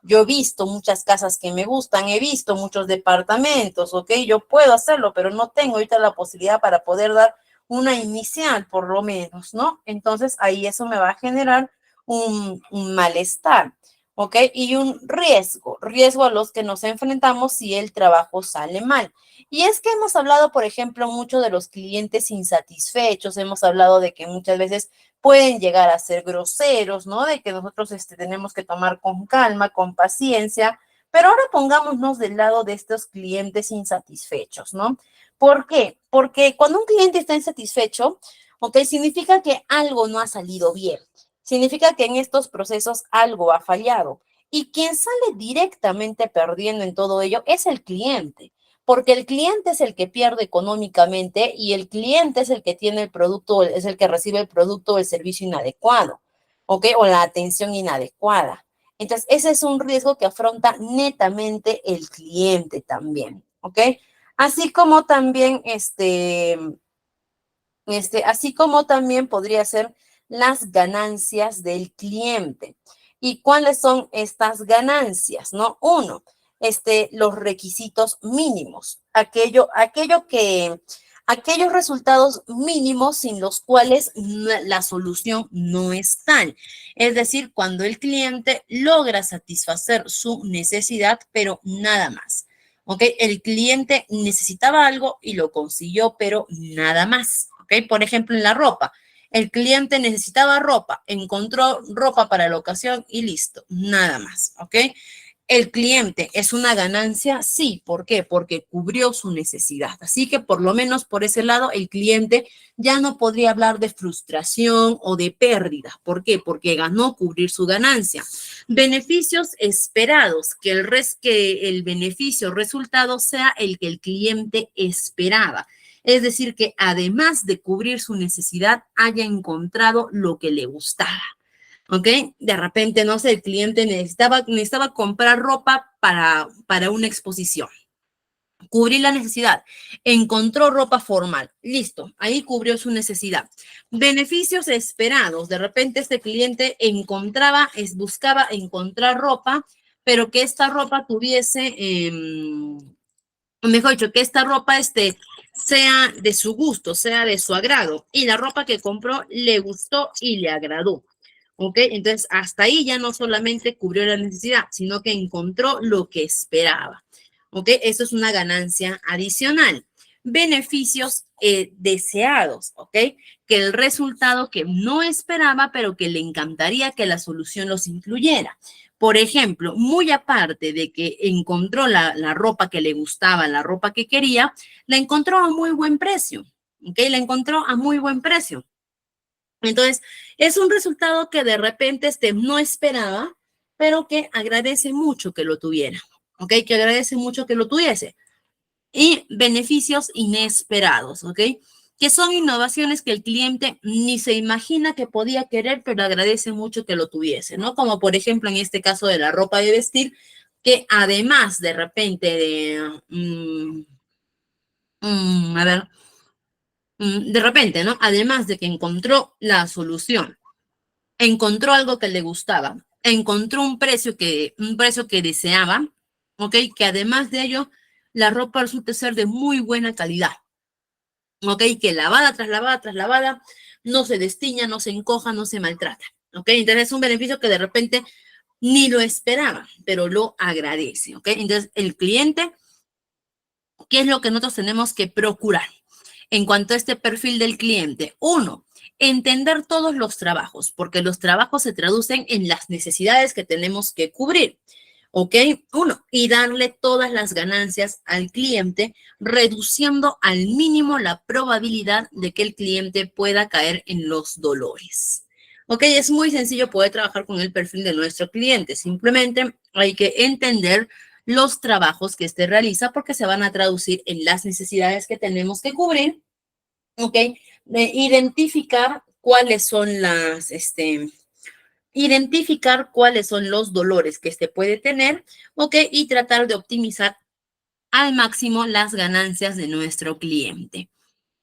yo he visto muchas casas que me gustan, he visto muchos departamentos, ¿ok? Yo puedo hacerlo, pero no tengo ahorita la posibilidad para poder dar una inicial, por lo menos, ¿no? Entonces, ahí eso me va a generar un malestar, ¿ok? Y un riesgo a los que nos enfrentamos si el trabajo sale mal. Y es que hemos hablado, por ejemplo, mucho de los clientes insatisfechos, hemos hablado de que muchas veces pueden llegar a ser groseros, ¿no? De que nosotros tenemos que tomar con calma, con paciencia, pero ahora pongámonos del lado de estos clientes insatisfechos, ¿no? ¿Por qué? Porque cuando un cliente está insatisfecho, ¿ok? Significa que algo no ha salido bien. Significa que en estos procesos algo ha fallado. Y quien sale directamente perdiendo en todo ello es el cliente, porque el cliente es el que pierde económicamente y el cliente es el que tiene el producto, es el que recibe el producto o el servicio inadecuado, ¿ok? O la atención inadecuada. Entonces, ese es un riesgo que afronta netamente el cliente también, ¿ok? Así como también, así como también podría ser las ganancias del cliente. ¿Y cuáles son estas ganancias? ¿No? Uno, los requisitos mínimos, aquellos resultados mínimos sin los cuales la solución no es tal. Es decir, cuando el cliente logra satisfacer su necesidad, pero nada más. ¿Ok? El cliente necesitaba algo y lo consiguió, pero nada más. ¿Ok? Por ejemplo, en la ropa. El cliente necesitaba ropa, encontró ropa para la ocasión y listo, nada más. ¿Ok? ¿El cliente es una ganancia? Sí. ¿Por qué? Porque cubrió su necesidad. Así que por lo menos por ese lado el cliente ya no podría hablar de frustración o de pérdida. ¿Por qué? Porque ganó cubrir su ganancia. Beneficios esperados, que el beneficio resultado sea el que el cliente esperaba. Es decir, que además de cubrir su necesidad, haya encontrado lo que le gustaba. ¿Ok? De repente, no sé, el cliente necesitaba comprar ropa para una exposición. Cubrir la necesidad. Encontró ropa formal. Listo. Ahí cubrió su necesidad. Beneficios esperados. De repente este cliente buscaba encontrar ropa, pero que esta ropa tuviese, mejor dicho, que esta ropa sea de su gusto, sea de su agrado. Y la ropa que compró le gustó y le agradó. ¿Ok? Entonces, hasta ahí ya no solamente cubrió la necesidad, sino que encontró lo que esperaba. ¿Ok? Eso es una ganancia adicional. Beneficios deseados, ¿ok? Que el resultado que no esperaba, pero que le encantaría que la solución los incluyera. Por ejemplo, muy aparte de que encontró la ropa que le gustaba, la ropa que quería, la encontró a muy buen precio, ¿ok? La encontró a muy buen precio. Entonces, es un resultado que de repente no esperaba, pero que agradece mucho que lo tuviera, ¿ok? Que agradece mucho que lo tuviese. Y beneficios inesperados, ¿ok? Que son innovaciones que el cliente ni se imagina que podía querer, pero agradece mucho que lo tuviese, ¿no? Como por ejemplo en este caso de la ropa de vestir, que además de repente a ver, de repente, ¿no? Además de que encontró la solución, encontró algo que le gustaba, encontró un precio que deseaba, ¿ok? Que además de ello, la ropa resulta ser de muy buena calidad, ¿ok? Que lavada tras lavada tras lavada, no se destiña, no se encoja, no se maltrata, ¿ok? Entonces es un beneficio que de repente ni lo esperaba, pero lo agradece, ¿ok? Entonces el cliente, ¿qué es lo que nosotros tenemos que procurar en cuanto a este perfil del cliente? Uno, entender todos los trabajos, porque los trabajos se traducen en las necesidades que tenemos que cubrir. ¿Ok? Uno, y darle todas las ganancias al cliente, reduciendo al mínimo la probabilidad de que el cliente pueda caer en los dolores. ¿Ok? Es muy sencillo poder trabajar con el perfil de nuestro cliente. Simplemente hay que entender los trabajos que este realiza porque se van a traducir en las necesidades que tenemos que cubrir. ¿Ok? Identificar cuáles son identificar cuáles son los dolores que puede tener, ¿ok? Y tratar de optimizar al máximo las ganancias de nuestro cliente.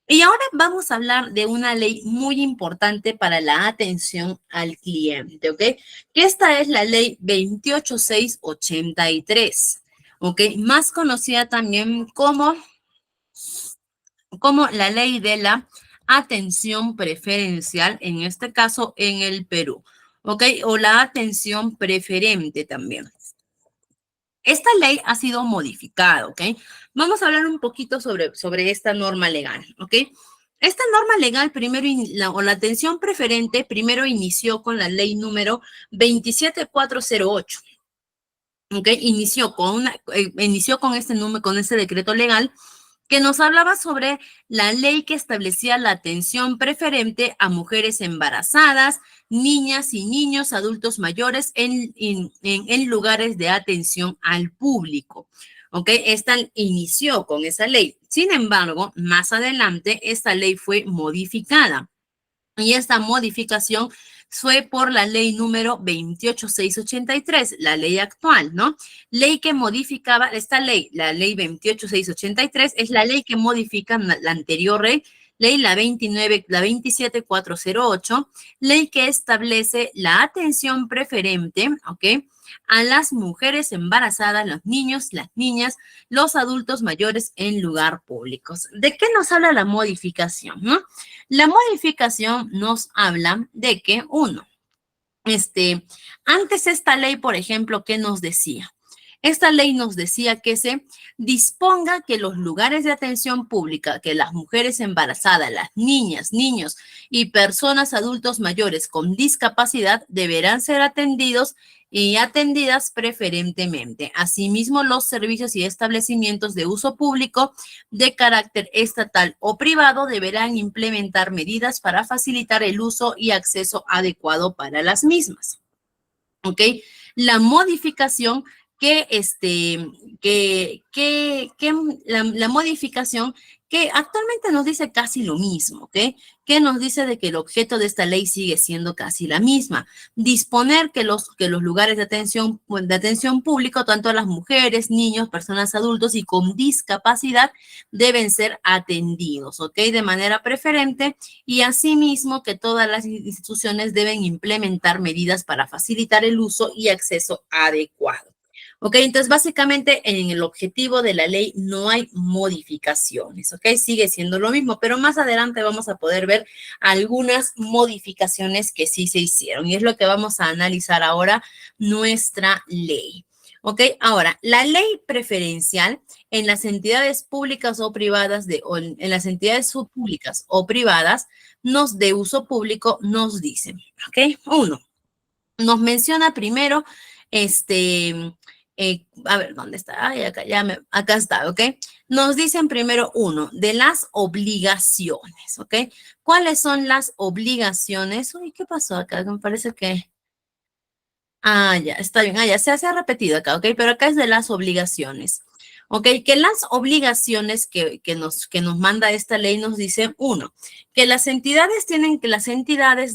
Y ahora vamos a hablar de una ley muy importante para la atención al cliente, ¿ok? Que esta es la ley 28683, ¿ok? Más conocida también como la ley de la atención preferencial, en este caso en el Perú, ¿ok? O la atención preferente también. Esta ley ha sido modificada, ¿ok? Vamos a hablar un poquito sobre esta norma legal, ¿ok? Esta norma legal la atención preferente primero inició con la ley número 27408, ¿ok? Inició con este decreto legal que nos hablaba sobre la ley que establecía la atención preferente a mujeres embarazadas, niñas y niños, adultos mayores en lugares de atención al público. ¿Ok? Esta inició con esa ley. Sin embargo, más adelante, esta ley fue modificada. Y esta modificación fue por la ley número 28683, la ley actual, ¿no? Ley que modificaba esta ley, la ley 28683, es la ley que modifica la anterior ley, la 27408, ley que establece la atención preferente, ¿ok? A las mujeres embarazadas, los niños, las niñas, los adultos mayores en lugar públicos. ¿De qué nos habla la modificación, no? La modificación nos habla de que, uno, antes esta ley, por ejemplo, ¿qué nos decía? Esta ley nos decía que se disponga que los lugares de atención pública, que las mujeres embarazadas, las niñas, niños y personas adultos mayores con discapacidad deberán ser atendidos y atendidas preferentemente. Asimismo, los servicios y establecimientos de uso público de carácter estatal o privado deberán implementar medidas para facilitar el uso y acceso adecuado para las mismas. ¿Ok? La modificación la modificación que actualmente nos dice casi lo mismo, ¿ok? Que nos dice de que el objeto de esta ley sigue siendo casi la misma. Disponer que los lugares de atención público, tanto a las mujeres, niños, personas adultos y con discapacidad, deben ser atendidos, ¿ok? De manera preferente y asimismo que todas las instituciones deben implementar medidas para facilitar el uso y acceso adecuado. ¿Ok? Entonces, básicamente en el objetivo de la ley no hay modificaciones, ¿ok? Sigue siendo lo mismo, pero más adelante vamos a poder ver algunas modificaciones que sí se hicieron y es lo que vamos a analizar ahora nuestra ley. ¿Ok? Ahora, la ley preferencial en las entidades públicas o privadas, en las entidades públicas o privadas de uso público nos dice, ¿ok? Uno, nos menciona primero, a ver, ¿dónde está? Ay, acá está, ¿ok? Nos dicen primero uno, de las obligaciones, ¿ok? ¿Cuáles son las obligaciones? Uy, ¿qué pasó acá? Me parece que... Ah, ya, está bien. Ah, ya se ha repetido acá, ¿ok? Pero acá es de las obligaciones. ¿Ok? Que las obligaciones que nos manda esta ley nos dicen, uno, que las entidades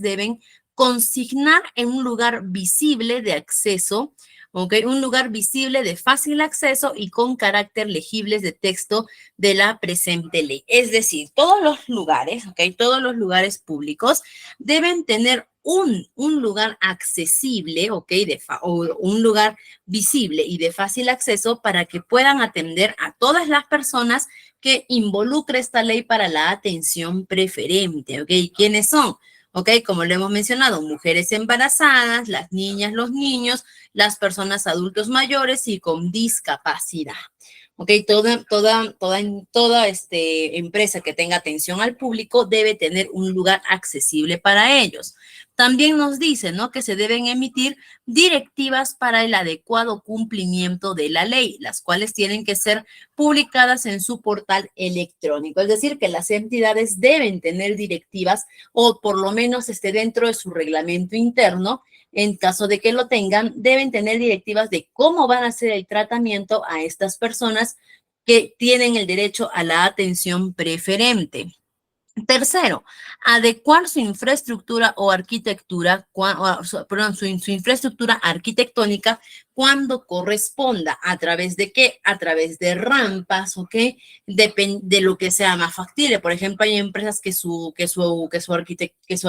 deben consignar en un lugar visible de acceso, ¿ok? Un lugar visible de fácil acceso y con carácter legible de texto de la presente ley. Es decir, todos los lugares, ¿ok? Todos los lugares públicos deben tener un lugar accesible, ¿ok? O un lugar visible y de fácil acceso para que puedan atender a todas las personas que involucre esta ley para la atención preferente, ¿ok? ¿Quiénes son? ¿Ok? Como lo hemos mencionado, mujeres embarazadas, las niñas, los niños, las personas adultos mayores y con discapacidad. ¿Ok? Toda empresa que tenga atención al público debe tener un lugar accesible para ellos. También nos dice, ¿no? Que se deben emitir directivas para el adecuado cumplimiento de la ley, las cuales tienen que ser publicadas en su portal electrónico. Es decir, que las entidades deben tener directivas o por lo menos dentro de su reglamento interno. En caso de que lo tengan, deben tener directivas de cómo van a hacer el tratamiento a estas personas que tienen el derecho a la atención preferente. Tercero, adecuar su infraestructura o arquitectura, su infraestructura arquitectónica cuando corresponda. ¿A través de qué? A través de rampas, ¿ok? De lo que sea más factible. Por ejemplo, hay empresas que su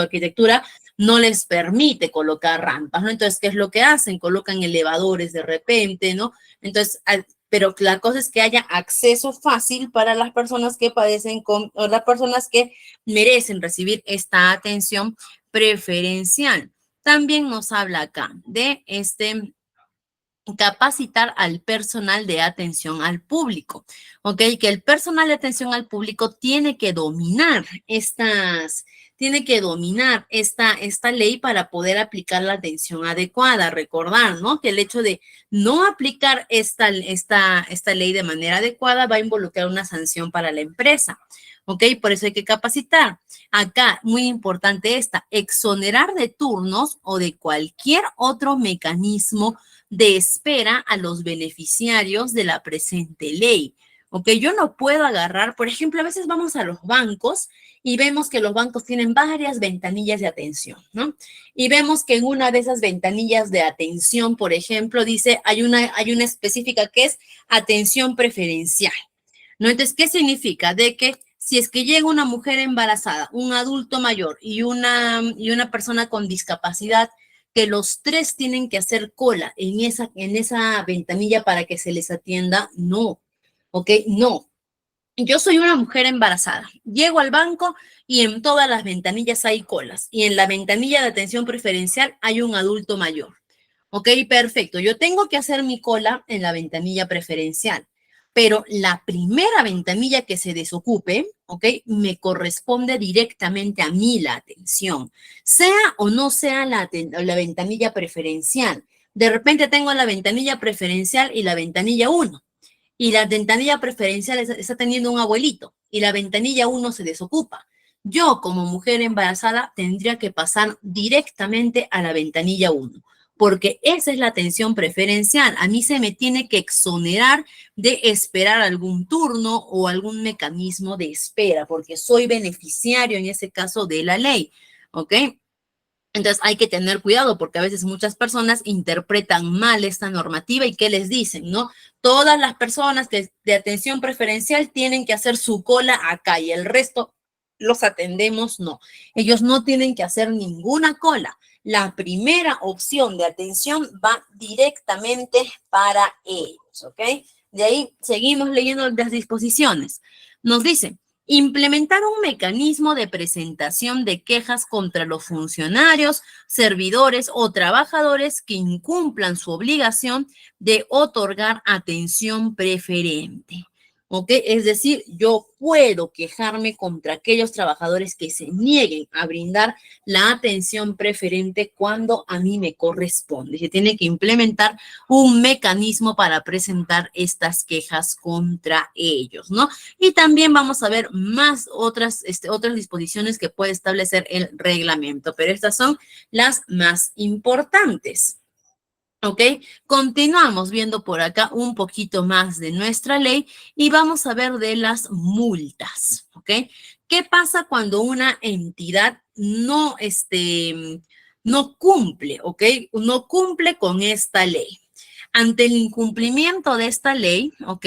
arquitectura no les permite colocar rampas, ¿no? Entonces, ¿qué es lo que hacen? Colocan elevadores de repente, ¿no? Entonces, pero la cosa es que haya acceso fácil para las personas que padecen o las personas que merecen recibir esta atención preferencial. También nos habla acá de capacitar al personal de atención al público, ¿ok? Que el personal de atención al público tiene que dominar tiene que dominar esta ley para poder aplicar la atención adecuada. Recordar, ¿no? Que el hecho de no aplicar esta ley de manera adecuada va a involucrar una sanción para la empresa. ¿Ok? Por eso hay que capacitar. Acá, muy importante exonerar de turnos o de cualquier otro mecanismo de espera a los beneficiarios de la presente ley. ¿Ok? Yo no puedo agarrar, por ejemplo, a veces vamos a los bancos y vemos que los bancos tienen varias ventanillas de atención, ¿no? Y vemos que en una de esas ventanillas de atención, por ejemplo, dice, hay una específica que es atención preferencial, ¿no? Entonces, ¿qué significa? De que si es que llega una mujer embarazada, un adulto mayor y una persona con discapacidad, que los tres tienen que hacer cola en esa ventanilla para que se les atienda, no, ¿ok? No. Yo soy una mujer embarazada. Llego al banco y en todas las ventanillas hay colas. Y en la ventanilla de atención preferencial hay un adulto mayor. Ok, perfecto. Yo tengo que hacer mi cola en la ventanilla preferencial. Pero la primera ventanilla que se desocupe, ok, me corresponde directamente a mí la atención. Sea o no sea la ventanilla preferencial. De repente tengo la ventanilla preferencial y la ventanilla 1 y la ventanilla preferencial está teniendo un abuelito y la ventanilla 1 se desocupa. Yo, como mujer embarazada, tendría que pasar directamente a la ventanilla 1, porque esa es la atención preferencial. A mí se me tiene que exonerar de esperar algún turno o algún mecanismo de espera, porque soy beneficiario en ese caso de la ley, ¿ok? Entonces hay que tener cuidado porque a veces muchas personas interpretan mal esta normativa y ¿qué les dicen, no? Todas las personas de atención preferencial tienen que hacer su cola acá y el resto los atendemos, no. Ellos no tienen que hacer ninguna cola. La primera opción de atención va directamente para ellos, ¿ok? De ahí seguimos leyendo las disposiciones. Nos dice, implementar un mecanismo de presentación de quejas contra los funcionarios, servidores o trabajadores que incumplan su obligación de otorgar atención preferente. ¿Ok? Es decir, yo puedo quejarme contra aquellos trabajadores que se nieguen a brindar la atención preferente cuando a mí me corresponde. Se tiene que implementar un mecanismo para presentar estas quejas contra ellos, ¿no? Y también vamos a ver más otras disposiciones que puede establecer el reglamento, pero estas son las más importantes. ¿Ok? Continuamos viendo por acá un poquito más de nuestra ley y vamos a ver de las multas. ¿Ok? ¿Qué pasa cuando una entidad no cumple? ¿Ok? No cumple con esta ley. Ante el incumplimiento de esta ley, ¿ok?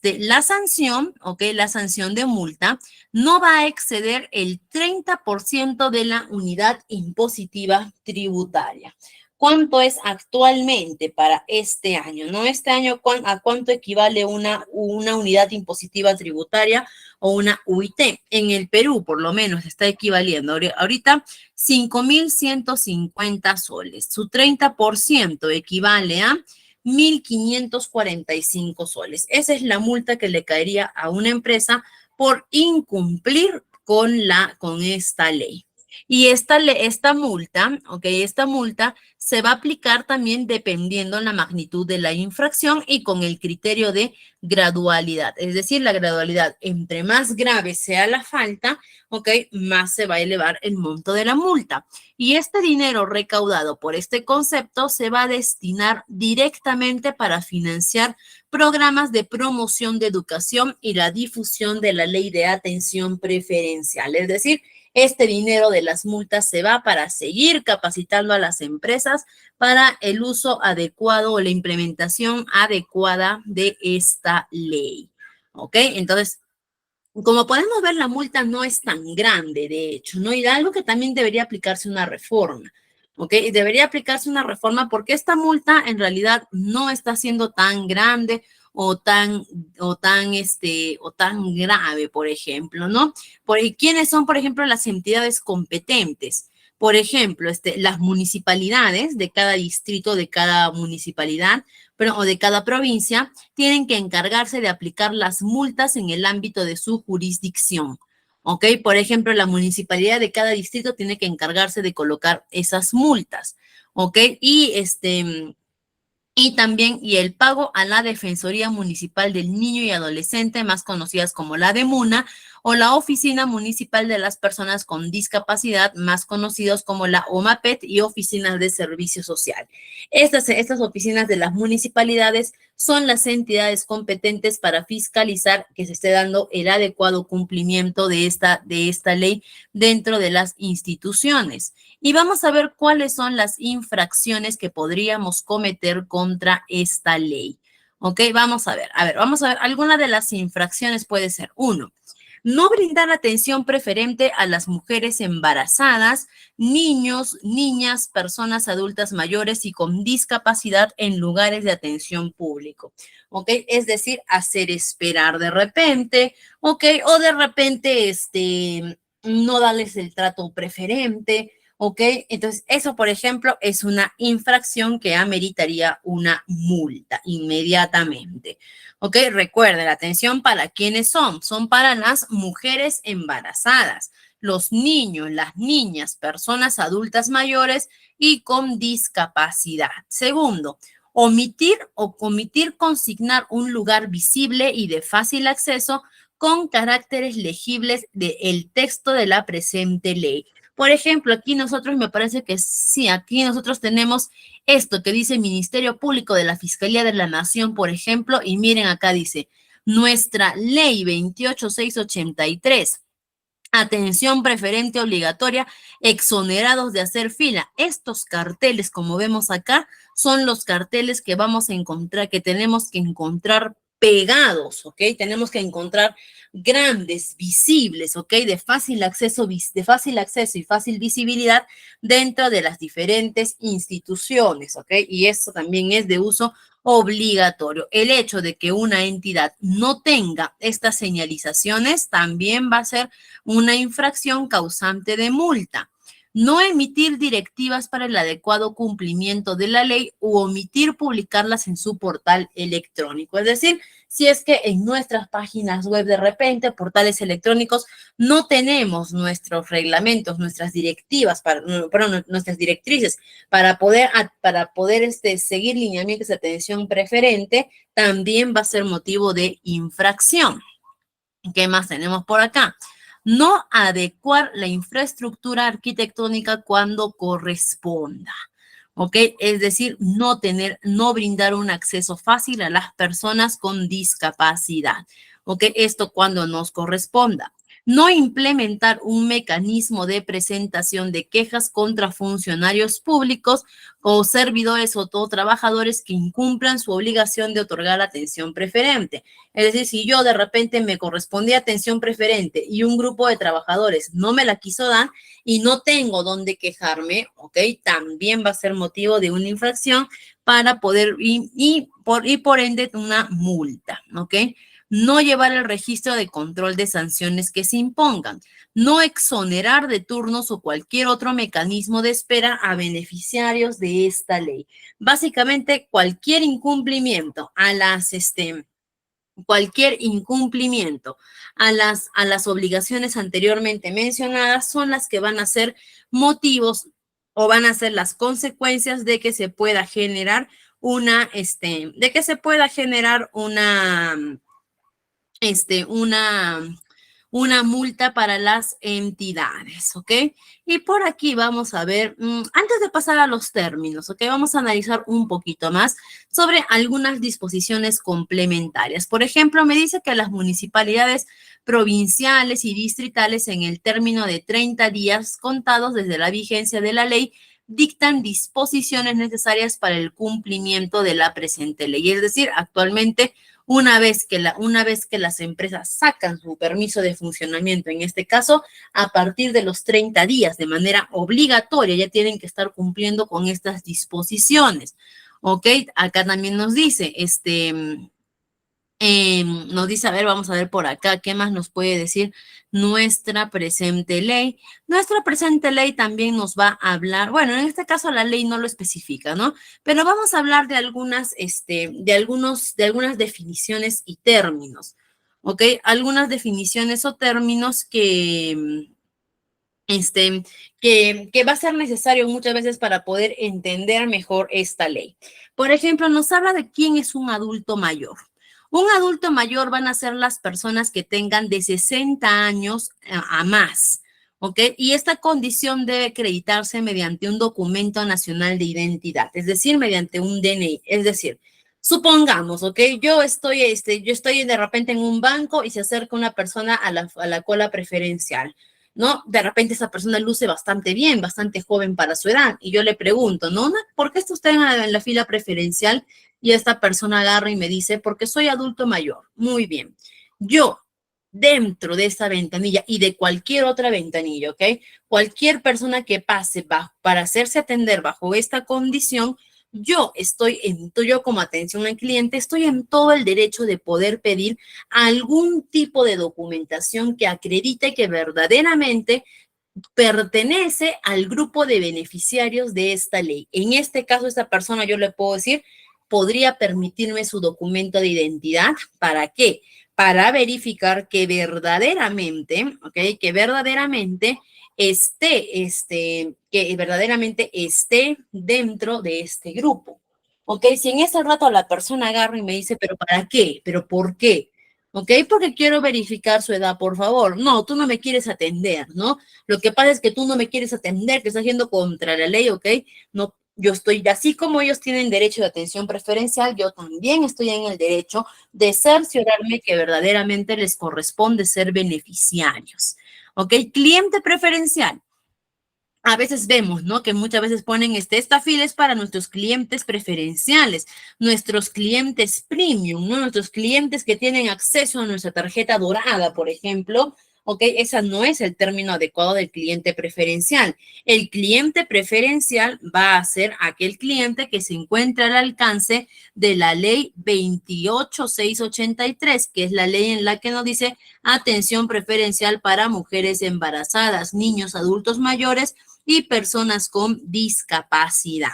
La sanción, ¿ok? La sanción de multa no va a exceder el 30% de la unidad impositiva tributaria. ¿Cuánto es actualmente para este año? ¿No? Este año, ¿a cuánto equivale una unidad impositiva tributaria o una UIT? En el Perú, por lo menos, está equivaliendo ahorita 5.150 soles. Su 30% equivale a 1.545 soles. Esa es la multa que le caería a una empresa por incumplir con esta ley. Y esta multa, ¿ok? Esta multa se va a aplicar también dependiendo la magnitud de la infracción y con el criterio de gradualidad. Es decir, la gradualidad, entre más grave sea la falta, ¿ok? Más se va a elevar el monto de la multa. Y este dinero recaudado por este concepto se va a destinar directamente para financiar programas de promoción de educación y la difusión de la ley de atención preferencial. Es decir, este dinero de las multas se va para seguir capacitando a las empresas para el uso adecuado o la implementación adecuada de esta ley. ¿Ok? Entonces, como podemos ver, la multa no es tan grande, de hecho, ¿no? Y algo que también debería aplicarse una reforma, ¿ok? Debería aplicarse una reforma porque esta multa en realidad no está siendo tan grande o tan grave, por ejemplo, ¿no? ¿Quiénes son, por ejemplo, las entidades competentes? Por ejemplo, las municipalidades de cada distrito, de cada municipalidad, o de cada provincia, tienen que encargarse de aplicar las multas en el ámbito de su jurisdicción. ¿ok? Por ejemplo, la municipalidad de cada distrito tiene que encargarse de colocar esas multas, ¿ok? Y también, y el pago a la Defensoría Municipal del Niño y Adolescente, más conocidas como la DEMUNA, o la Oficina Municipal de las Personas con Discapacidad, más conocidos como la OMAPET y Oficinas de Servicio Social. Estas oficinas de las municipalidades son las entidades competentes para fiscalizar que se esté dando el adecuado cumplimiento de esta ley dentro de las instituciones. Y vamos a ver cuáles son las infracciones que podríamos cometer contra esta ley. ¿Ok? Vamos a ver. Alguna de las infracciones puede ser, uno, no brindar atención preferente a las mujeres embarazadas, niños, niñas, personas adultas mayores y con discapacidad en lugares de atención público. ¿Ok? Es decir, hacer esperar de repente, ¿ok? O de repente, no darles el trato preferente, ¿ok? Entonces, eso, por ejemplo, es una infracción que ameritaría una multa inmediatamente. ¿Ok? Recuerda, la atención para quiénes son para las mujeres embarazadas, los niños, las niñas, personas adultas mayores y con discapacidad. Segundo, omitir consignar un lugar visible y de fácil acceso con caracteres legibles del texto de la presente ley. Por ejemplo, aquí nosotros me parece que sí, aquí nosotros tenemos esto que dice Ministerio Público de la Fiscalía de la Nación, por ejemplo, y miren acá dice, nuestra ley 28683, atención preferente obligatoria, exonerados de hacer fila. Estos carteles, como vemos acá, son los carteles que vamos a encontrar, que tenemos que encontrar pegados, ¿ok? Tenemos que encontrar grandes, visibles, ¿ok? De fácil acceso y fácil visibilidad dentro de las diferentes instituciones, ¿ok? Y esto también es de uso obligatorio. El hecho de que una entidad no tenga estas señalizaciones también va a ser una infracción causante de multa. No emitir directivas para el adecuado cumplimiento de la ley u omitir publicarlas en su portal electrónico. Es decir, si es que en nuestras páginas web de repente, portales electrónicos, no tenemos nuestros reglamentos, nuestras directivas, nuestras directrices para poder seguir lineamientos de atención preferente, también va a ser motivo de infracción. ¿Qué más tenemos por acá? No adecuar la infraestructura arquitectónica cuando corresponda. ¿Ok? Es decir, no brindar un acceso fácil a las personas con discapacidad. ¿Ok? Esto cuando nos corresponda. No implementar un mecanismo de presentación de quejas contra funcionarios públicos o servidores o trabajadores que incumplan su obligación de otorgar atención preferente. Es decir, si yo de repente me correspondía atención preferente y un grupo de trabajadores no me la quiso dar y no tengo dónde quejarme, ¿ok? También va a ser motivo de una infracción para poder y por ende una multa, ¿ok? No llevar el registro de control de sanciones que se impongan, no exonerar de turnos o cualquier otro mecanismo de espera a beneficiarios de esta ley. Básicamente, cualquier incumplimiento a las obligaciones anteriormente mencionadas son las que van a ser motivos o van a ser las consecuencias de que se pueda generar una multa para las entidades, ¿ok? Y por aquí vamos a ver, antes de pasar a los términos, ¿ok? Vamos a analizar un poquito más sobre algunas disposiciones complementarias. Por ejemplo, me dice que las municipalidades provinciales y distritales en el término de 30 días contados desde la vigencia de la ley dictan disposiciones necesarias para el cumplimiento de la presente ley. Es decir, actualmente una vez que las empresas sacan su permiso de funcionamiento, en este caso, a partir de los 30 días, de manera obligatoria, ya tienen que estar cumpliendo con estas disposiciones. ¿Ok? Acá también nos dice, a ver, vamos a ver por acá, ¿qué más nos puede decir nuestra presente ley? Nuestra presente ley también nos va a hablar, bueno, en este caso la ley no lo especifica, ¿no? Pero vamos a hablar de algunas definiciones y términos, ¿ok? Algunas definiciones o términos este, que va a ser necesario muchas veces para poder entender mejor esta ley. Por ejemplo, nos habla de quién es un adulto mayor. Un adulto mayor van a ser las personas que tengan de 60 años a más, ¿ok? Y esta condición debe acreditarse mediante un documento nacional de identidad, es decir, mediante un DNI. Es decir, supongamos, ¿ok? Yo estoy de repente en un banco y se acerca una persona a la cola preferencial. ¿No? De repente esa persona luce bastante bien, bastante joven para su edad. Y yo le pregunto, ¿no? ¿Por qué está usted en la fila preferencial? Y esta persona agarra y me dice, porque soy adulto mayor. Muy bien. Yo, dentro de esta ventanilla y de cualquier otra ventanilla, ¿ok? Cualquier persona que pase para hacerse atender bajo esta condición, yo como atención al cliente, estoy en todo el derecho de poder pedir algún tipo de documentación que acredite que verdaderamente pertenece al grupo de beneficiarios de esta ley. En este caso, esta persona, yo le puedo decir, podría permitirme su documento de identidad. ¿Para qué? Para verificar que verdaderamente, ¿ok? Que verdaderamente esté dentro de este grupo. ¿Ok? Si en ese rato la persona agarra y me dice, ¿pero para qué? ¿Pero por qué? ¿Ok? Porque quiero verificar su edad, por favor. No, tú no me quieres atender, ¿no? Lo que pasa es que tú no me quieres atender, que estás yendo contra la ley, ¿ok? No, yo estoy, así como ellos tienen derecho de atención preferencial, yo también estoy en el derecho de cerciorarme que verdaderamente les corresponde ser beneficiarios, ¿ok? Cliente preferencial. A veces vemos, ¿no? Que muchas veces ponen esta fila es para nuestros clientes preferenciales, nuestros clientes premium, ¿no? Nuestros clientes que tienen acceso a nuestra tarjeta dorada, por ejemplo. Ok, esa no es el término adecuado del cliente preferencial. El cliente preferencial va a ser aquel cliente que se encuentra al alcance de la ley 28683, que es la ley en la que nos dice atención preferencial para mujeres embarazadas, niños, adultos mayores y personas con discapacidad.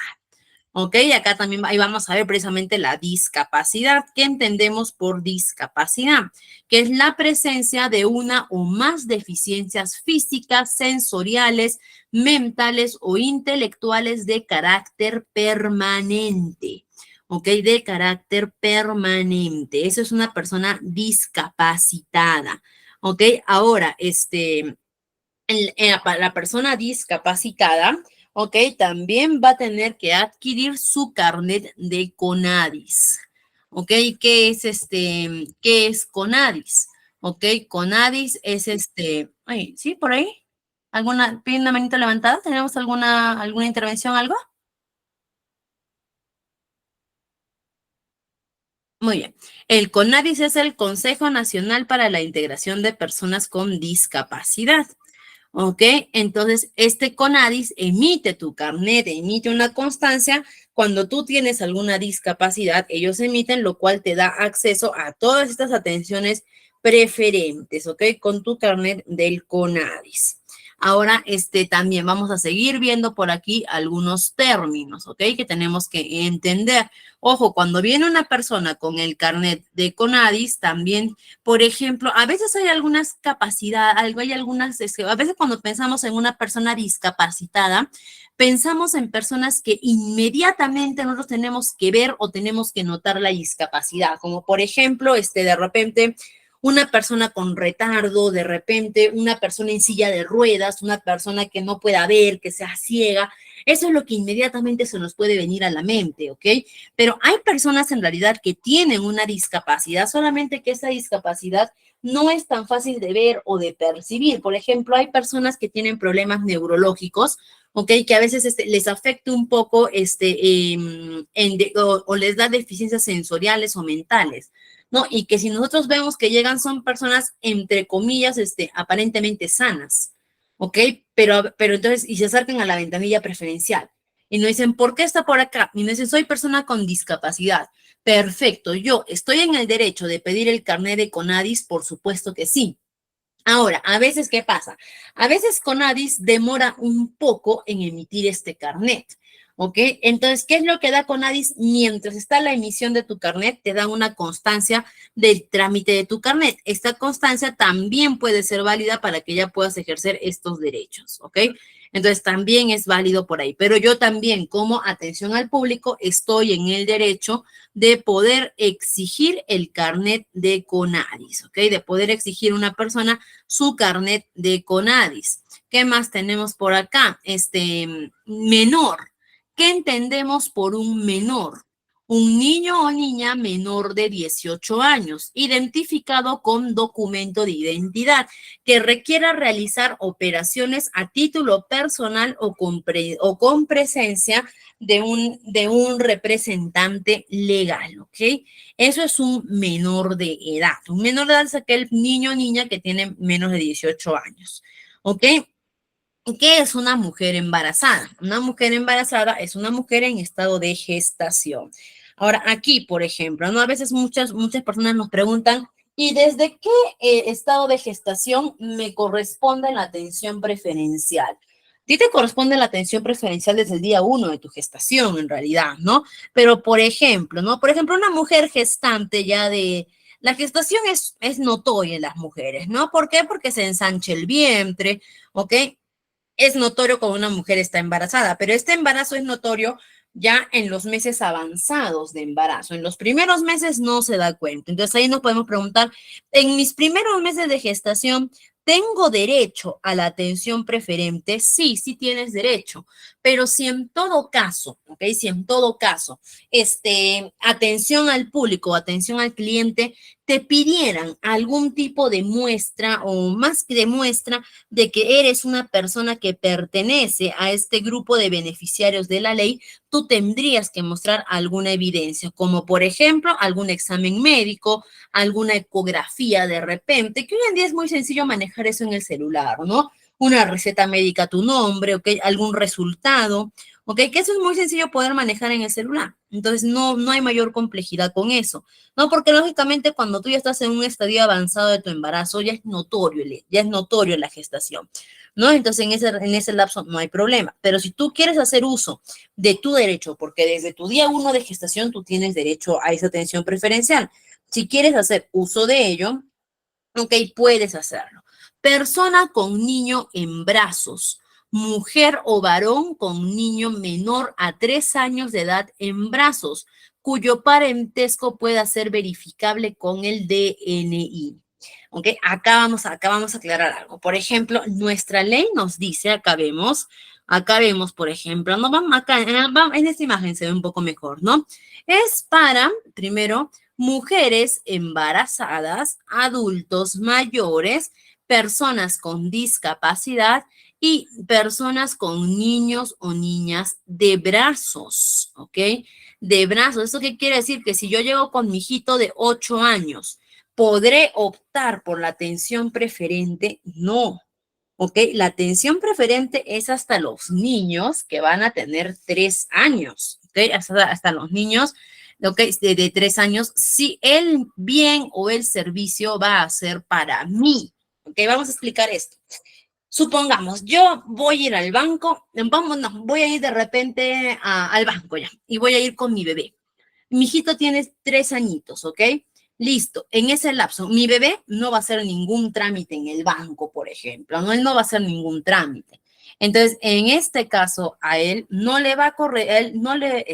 ¿Ok? Acá también ahí vamos a ver precisamente la discapacidad. ¿Qué entendemos por discapacidad? Que es la presencia de una o más deficiencias físicas, sensoriales, mentales o intelectuales de carácter permanente. ¿Ok? De carácter permanente. Eso es una persona discapacitada. ¿Ok? Ahora, la persona discapacitada, ok, también va a tener que adquirir su carnet de CONADIS. Ok, ¿qué es CONADIS? Ok, CONADIS es ay, ¿sí? Por ahí. ¿Pide una manita levantada? ¿Tenemos alguna intervención, algo? Muy bien. El CONADIS es el Consejo Nacional para la Integración de Personas con Discapacidad. ¿Ok? Entonces, este CONADIS emite tu carnet, emite una constancia. Cuando tú tienes alguna discapacidad, ellos emiten, lo cual te da acceso a todas estas atenciones preferentes, ¿ok? Con tu carnet del CONADIS. Ahora, también vamos a seguir viendo por aquí algunos términos, ¿ok? Que tenemos que entender. Ojo, cuando viene una persona con el carnet de CONADIS, también, por ejemplo, a veces hay algunas capacidades, hay algunas, a veces cuando pensamos en una persona discapacitada, pensamos en personas que inmediatamente nosotros tenemos que ver o tenemos que notar la discapacidad, como por ejemplo, de repente una persona con retardo, de repente una persona en silla de ruedas, una persona que no pueda ver, que sea ciega. Eso es lo que inmediatamente se nos puede venir a la mente, ¿ok? Pero hay personas en realidad que tienen una discapacidad, solamente que esa discapacidad no es tan fácil de ver o de percibir. Por ejemplo, hay personas que tienen problemas neurológicos, ¿ok? Que a veces les afecta un poco o les da deficiencias sensoriales o mentales. ¿No? Y que si nosotros vemos que llegan son personas, entre comillas, aparentemente sanas, ¿ok? Pero entonces, y se acercan a la ventanilla preferencial. Y nos dicen, ¿por qué está por acá? Y nos dicen, soy persona con discapacidad. Perfecto, yo estoy en el derecho de pedir el carnet de CONADIS, por supuesto que sí. Ahora, a veces, ¿qué pasa? A veces CONADIS demora un poco en emitir este carnet. ¿Ok? Entonces, ¿qué es lo que da Conadis? Mientras está la emisión de tu carnet, te dan una constancia del trámite de tu carnet. Esta constancia también puede ser válida para que ya puedas ejercer estos derechos, ¿ok? Entonces, también es válido por ahí. Pero yo también, como atención al público, estoy en el derecho de poder exigir el carnet de Conadis, ¿ok? De poder exigir a una persona su carnet de Conadis. ¿Qué más tenemos por acá? Menor. ¿Qué entendemos por un menor? Un niño o niña menor de 18 años, identificado con documento de identidad, que requiera realizar operaciones a título personal o con presencia de un representante legal, ¿ok? Eso es un menor de edad. Un menor de edad es aquel niño o niña que tiene menos de 18 años, ¿ok? ¿Qué es una mujer embarazada? Una mujer embarazada es una mujer en estado de gestación. Ahora, aquí, por ejemplo, ¿no? A veces muchas personas nos preguntan, ¿y desde qué estado de gestación me corresponde la atención preferencial? A ti te corresponde la atención preferencial desde el día 1 de tu gestación, en realidad, ¿no? Pero, por ejemplo, ¿no? Por ejemplo, una mujer gestante ya de... La gestación es notoria en las mujeres, ¿no? ¿Por qué? Porque se ensancha el vientre, ¿ok? Es notorio cuando una mujer está embarazada, pero este embarazo es notorio ya en los meses avanzados de embarazo. En los primeros meses no se da cuenta. Entonces ahí nos podemos preguntar, en mis primeros meses de gestación, ¿tengo derecho a la atención preferente? Sí, sí tienes derecho, pero si en todo caso, ¿ok? Si en todo caso, atención al público, atención al cliente, te pidieran algún tipo de muestra o más que de muestra, de que eres una persona que pertenece a este grupo de beneficiarios de la ley, tú tendrías que mostrar alguna evidencia, como por ejemplo algún examen médico, alguna ecografía de repente, que hoy en día es muy sencillo manejar eso en el celular, ¿no? Una receta médica a tu nombre, ¿ok? Algún resultado, ¿ok? Que eso es muy sencillo poder manejar en el celular. Entonces, no hay mayor complejidad con eso, ¿no? Porque lógicamente cuando tú ya estás en un estadio avanzado de tu embarazo, ya es notorio la gestación, ¿no? Entonces, en ese lapso no hay problema. Pero si tú quieres hacer uso de tu derecho, porque desde tu día 1 de gestación tú tienes derecho a esa atención preferencial, si quieres hacer uso de ello, ok, puedes hacerlo. Persona con niño en brazos, mujer o varón con niño menor a 3 años de edad en brazos, cuyo parentesco pueda ser verificable con el DNI. ¿Ok? Acá vamos a aclarar algo. Por ejemplo, nuestra ley nos dice, acá vemos, por ejemplo, no vamos acá, en esta imagen se ve un poco mejor, ¿no? Es para, primero, mujeres embarazadas, adultos mayores, personas con discapacidad y personas con niños o niñas de brazos, ¿ok? De brazos. ¿Eso qué quiere decir? Que si yo llego con mi hijito de 8 años, ¿podré optar por la atención preferente? No. ¿Ok? La atención preferente es hasta los niños que van a tener 3 años, ¿ok? Hasta los niños, ¿ok? De 3 años, si el bien o el servicio va a ser para mí, ¿ok? Vamos a explicar esto. Supongamos, yo voy a ir al banco, voy a ir de repente al banco ya, y voy a ir con mi bebé. Mi hijito tiene 3 añitos, ¿ok? Listo, en ese lapso, mi bebé no va a hacer ningún trámite en el banco, por ejemplo, ¿no? Él no va a hacer ningún trámite. Entonces, en este caso, a él no le va a correr, él no le,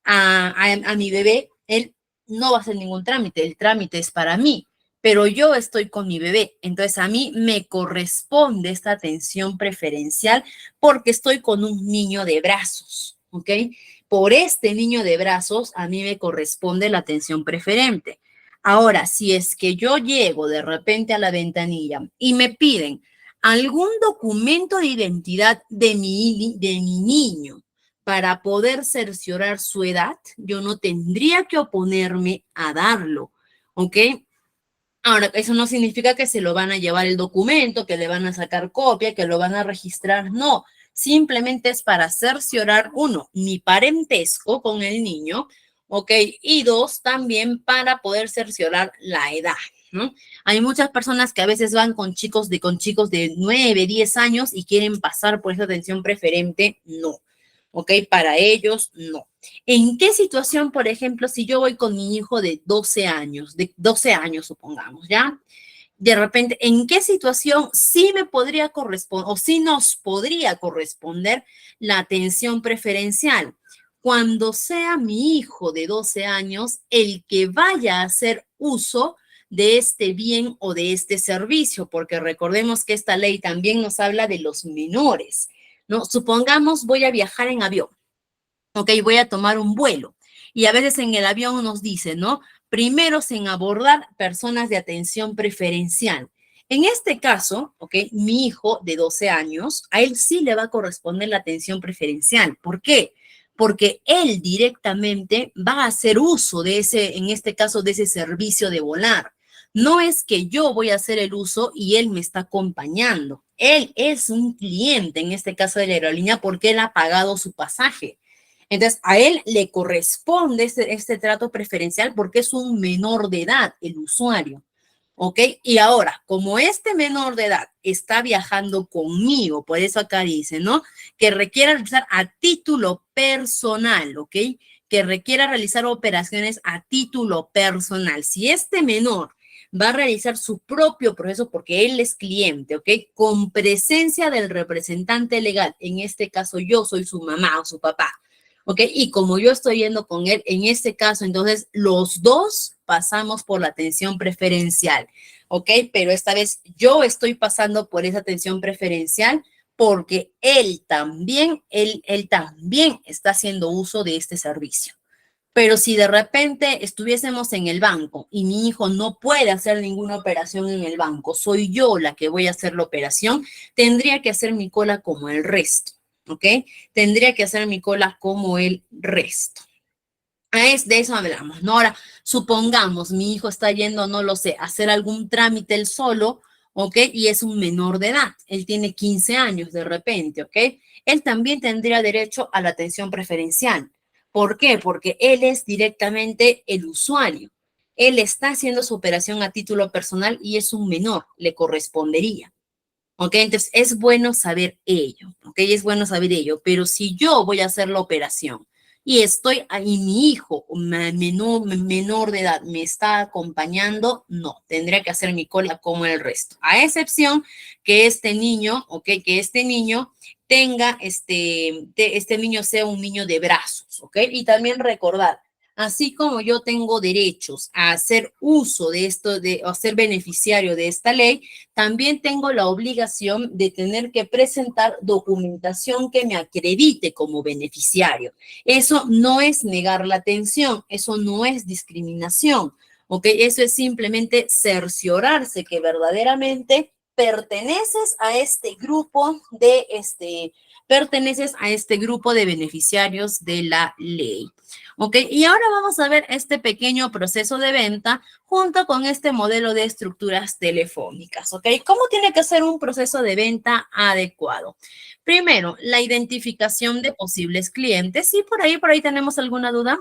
a mi bebé, él no va a hacer ningún trámite, el trámite es para mí, pero yo estoy con mi bebé, entonces a mí me corresponde esta atención preferencial porque estoy con un niño de brazos, ¿ok? Por este niño de brazos, a mí me corresponde la atención preferente. Ahora, si es que yo llego de repente a la ventanilla y me piden algún documento de identidad de mi niño para poder cerciorar su edad, yo no tendría que oponerme a darlo, ¿ok? Ahora, eso no significa que se lo van a llevar el documento, que le van a sacar copia, que lo van a registrar, no. Simplemente es para cerciorar, uno, mi parentesco con el niño, ¿ok? Y dos, también para poder cerciorar la edad, ¿no? Hay muchas personas que a veces van con chicos de 9, 10 años y quieren pasar por esa atención preferente, no. ¿ok? Para ellos, no. ¿En qué situación, por ejemplo, si yo voy con mi hijo de 12 años, supongamos, ¿ya? De repente, ¿en qué situación sí me podría corresponder o sí nos podría corresponder la atención preferencial? Cuando sea mi hijo de 12 años el que vaya a hacer uso de este bien o de este servicio, porque recordemos que esta ley también nos habla de los menores, ¿no? Supongamos voy a viajar en avión, ok, voy a tomar un vuelo. Y a veces en el avión nos dice, ¿no? Primero sin abordar personas de atención preferencial. En este caso, ok, mi hijo de 12 años, a él sí le va a corresponder la atención preferencial. ¿Por qué? Porque él directamente va a hacer uso de ese, en este caso, de ese servicio de volar. No es que yo voy a hacer el uso y él me está acompañando. Él es un cliente, en este caso de la aerolínea, porque él ha pagado su pasaje. Entonces, a él le corresponde este trato preferencial porque es un menor de edad, el usuario. ¿Ok? Y ahora, como este menor de edad está viajando conmigo, por eso acá dice, ¿no? Que requiera realizar a título personal, ¿ok? Que requiera realizar operaciones a título personal. Si este menor va a realizar su propio proceso porque él es cliente, ¿ok? Con presencia del representante legal, en este caso yo soy su mamá o su papá, ¿ok? Y como yo estoy yendo con él, en este caso, entonces los dos pasamos por la atención preferencial, ¿ok? Pero esta vez yo estoy pasando por esa atención preferencial porque él también está haciendo uso de este servicio. Pero si de repente estuviésemos en el banco y mi hijo no puede hacer ninguna operación en el banco, soy yo la que voy a hacer la operación, tendría que hacer mi cola como el resto, ¿ok? Tendría que hacer mi cola como el resto. De eso hablamos, ¿no? Ahora, supongamos mi hijo está yendo, no lo sé, a hacer algún trámite él solo, ¿ok? Y es un menor de edad, él tiene 15 años de repente, ¿ok? Él también tendría derecho a la atención preferencial. ¿Por qué? Porque él es directamente el usuario. Él está haciendo su operación a título personal y es un menor, le correspondería. ¿Ok? Entonces es bueno saber ello, ¿ok? Es bueno saber ello, pero si yo voy a hacer la operación y estoy ahí, mi hijo menor de edad me está acompañando, no, tendría que hacer mi cola como el resto, a excepción que este niño, ¿ok? Que este niño tenga, este niño sea un niño de brazos, ¿ok? Y también recordar, así como yo tengo derechos a hacer uso de esto, a ser beneficiario de esta ley, también tengo la obligación de tener que presentar documentación que me acredite como beneficiario. Eso no es negar la atención, eso no es discriminación, ¿ok? Eso es simplemente cerciorarse que verdaderamente perteneces a este grupo de beneficiarios de la ley. ¿Ok? Y ahora vamos a ver este pequeño proceso de venta junto con este modelo de estructuras telefónicas. ¿Ok? ¿Cómo tiene que ser un proceso de venta adecuado? Primero, la identificación de posibles clientes. ¿Sí? Por ahí tenemos alguna duda.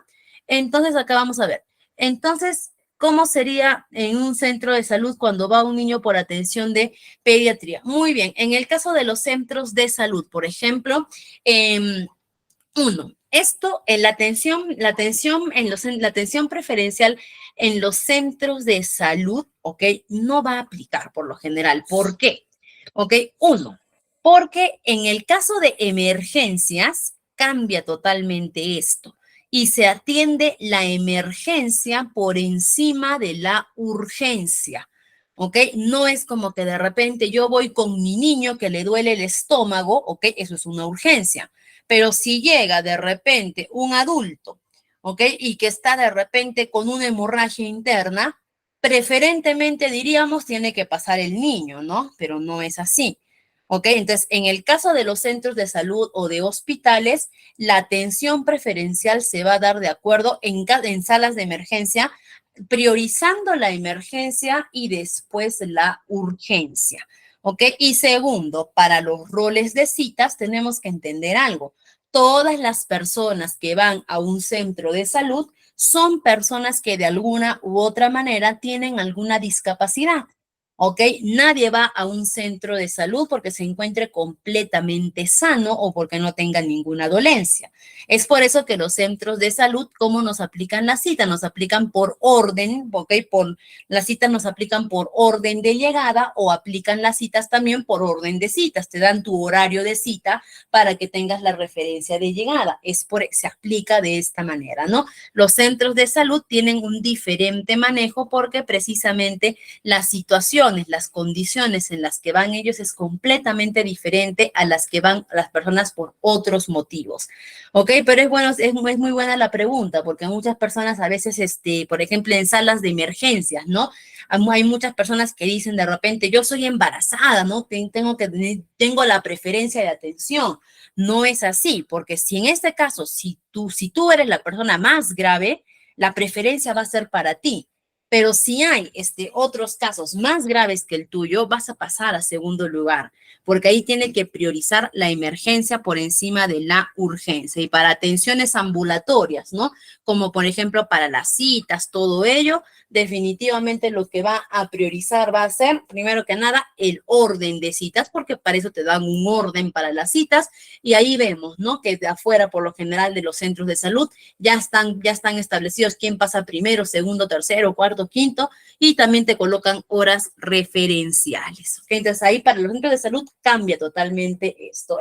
Entonces, acá vamos a ver. Entonces, ¿cómo sería en un centro de salud cuando va un niño por atención de pediatría? Muy bien. En el caso de los centros de salud, por ejemplo, uno, esto en la atención preferencial en los centros de salud, ¿ok? No va a aplicar por lo general. ¿Por qué? ¿Ok? Uno, porque en el caso de emergencias cambia totalmente esto y se atiende la emergencia por encima de la urgencia. ¿Ok? No es como que de repente yo voy con mi niño que le duele el estómago, ¿ok? Eso es una urgencia. Pero si llega de repente un adulto, ¿ok? Y que está de repente con una hemorragia interna, preferentemente diríamos tiene que pasar el niño, ¿no? Pero no es así. ¿Ok? Entonces, en el caso de los centros de salud o de hospitales, la atención preferencial se va a dar de acuerdo en salas de emergencia, priorizando la emergencia y después la urgencia. ¿Ok? Y segundo, para los roles de citas tenemos que entender algo. Todas las personas que van a un centro de salud son personas que de alguna u otra manera tienen alguna discapacidad. ¿ok? Nadie va a un centro de salud porque se encuentre completamente sano o porque no tenga ninguna dolencia. Es por eso que los centros de salud, ¿cómo nos aplican la cita? Nos aplican por orden, ¿ok? Las citas nos aplican por orden de llegada o aplican las citas también por orden de citas. Te dan tu horario de cita para que tengas la referencia de llegada. Se aplica de esta manera, ¿no? Los centros de salud tienen un diferente manejo porque precisamente las situaciones, las condiciones en las que van ellos es completamente diferente a las que van las personas por otros motivos. ¿Ok? Pero es bueno, es muy buena la pregunta porque muchas personas a veces, por ejemplo, en salas de emergencias, ¿no? Hay muchas personas que dicen de repente, yo soy embarazada, ¿no? Tengo la preferencia de atención. No es así, porque si en este caso, si tú eres la persona más grave, la preferencia va a ser para ti. Pero si hay otros casos más graves que el tuyo, vas a pasar a segundo lugar, porque ahí tiene que priorizar la emergencia por encima de la urgencia. Y para atenciones ambulatorias, ¿no? Como por ejemplo para las citas, todo ello, definitivamente lo que va a priorizar va a ser, primero que nada, el orden de citas, porque para eso te dan un orden para las citas. Y ahí vemos, ¿no? Que de afuera, por lo general, de los centros de salud, ya están establecidos quién pasa primero, segundo, tercero, cuarto, quinto, y también te colocan horas referenciales. ¿Okay? Entonces ahí para los centros de salud cambia totalmente esto.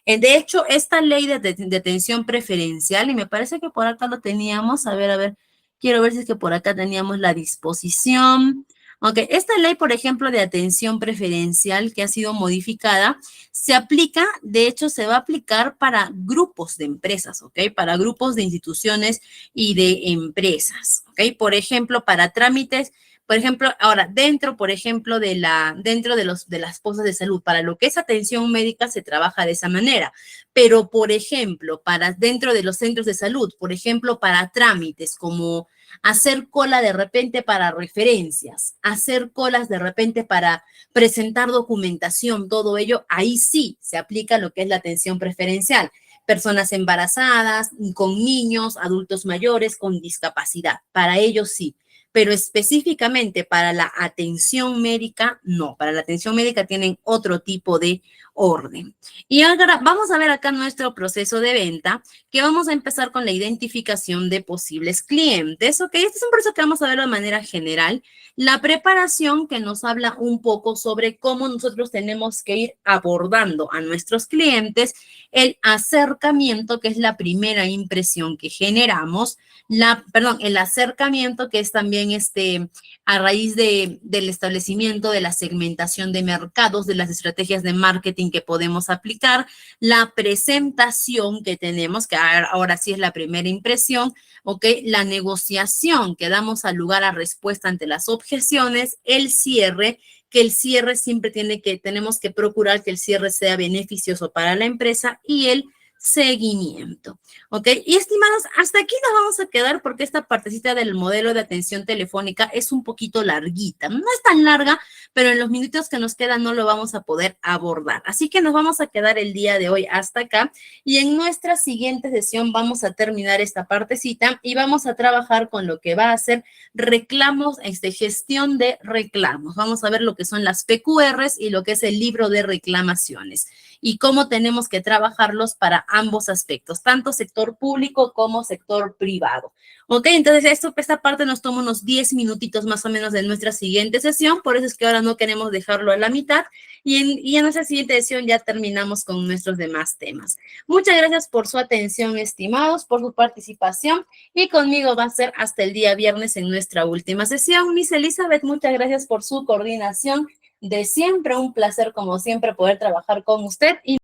De hecho, esta ley de atención preferencial, y me parece que por acá lo teníamos, a ver, quiero ver si es que por acá teníamos la disposición. Ok, esta ley, por ejemplo, de atención preferencial que ha sido modificada, se aplica, de hecho, se va a aplicar para grupos de empresas, ¿ok? Para grupos de instituciones y de empresas, ¿ok? Por ejemplo, para trámites, por ejemplo, ahora, por ejemplo, dentro de las cosas de salud, para lo que es atención médica se trabaja de esa manera, pero, por ejemplo, dentro de los centros de salud, por ejemplo, para trámites como hacer cola de repente para referencias, hacer colas de repente para presentar documentación, todo ello, ahí sí se aplica lo que es la atención preferencial. Personas embarazadas, con niños, adultos mayores, con discapacidad. Para ellos sí. Pero específicamente para la atención médica, no. Para la atención médica tienen otro tipo de orden. Y ahora vamos a ver acá nuestro proceso de venta, que vamos a empezar con la identificación de posibles clientes. Ok, este es un proceso que vamos a ver de manera general. La preparación que nos habla un poco sobre cómo nosotros tenemos que ir abordando a nuestros clientes, el acercamiento, que es la primera impresión que generamos, el acercamiento, que es también a raíz del establecimiento de la segmentación de mercados, de las estrategias de marketing que podemos aplicar, la presentación que tenemos, que ahora sí es la primera impresión, ¿ok? La negociación que damos al lugar a respuesta ante las objeciones, el cierre, que el cierre siempre tenemos que procurar que el cierre sea beneficioso para la empresa y el seguimiento, ¿ok? Y estimados, hasta aquí nos vamos a quedar porque esta partecita del modelo de atención telefónica es un poquito larguita. No es tan larga, pero en los minutos que nos quedan no lo vamos a poder abordar. Así que nos vamos a quedar el día de hoy hasta acá y en nuestra siguiente sesión vamos a terminar esta partecita y vamos a trabajar con lo que va a ser reclamos, gestión de reclamos. Vamos a ver lo que son las PQRs y lo que es el libro de reclamaciones y cómo tenemos que trabajarlos para ambos aspectos, tanto sector público como sector privado. Ok, entonces esta parte nos toma unos 10 minutitos más o menos de nuestra siguiente sesión, por eso es que ahora no queremos dejarlo a la mitad y en nuestra siguiente sesión ya terminamos con nuestros demás temas. Muchas gracias por su atención, estimados, por su participación y conmigo va a ser hasta el día viernes en nuestra última sesión. Miss Elizabeth, muchas gracias por su coordinación. De siempre, un placer como siempre poder trabajar con usted.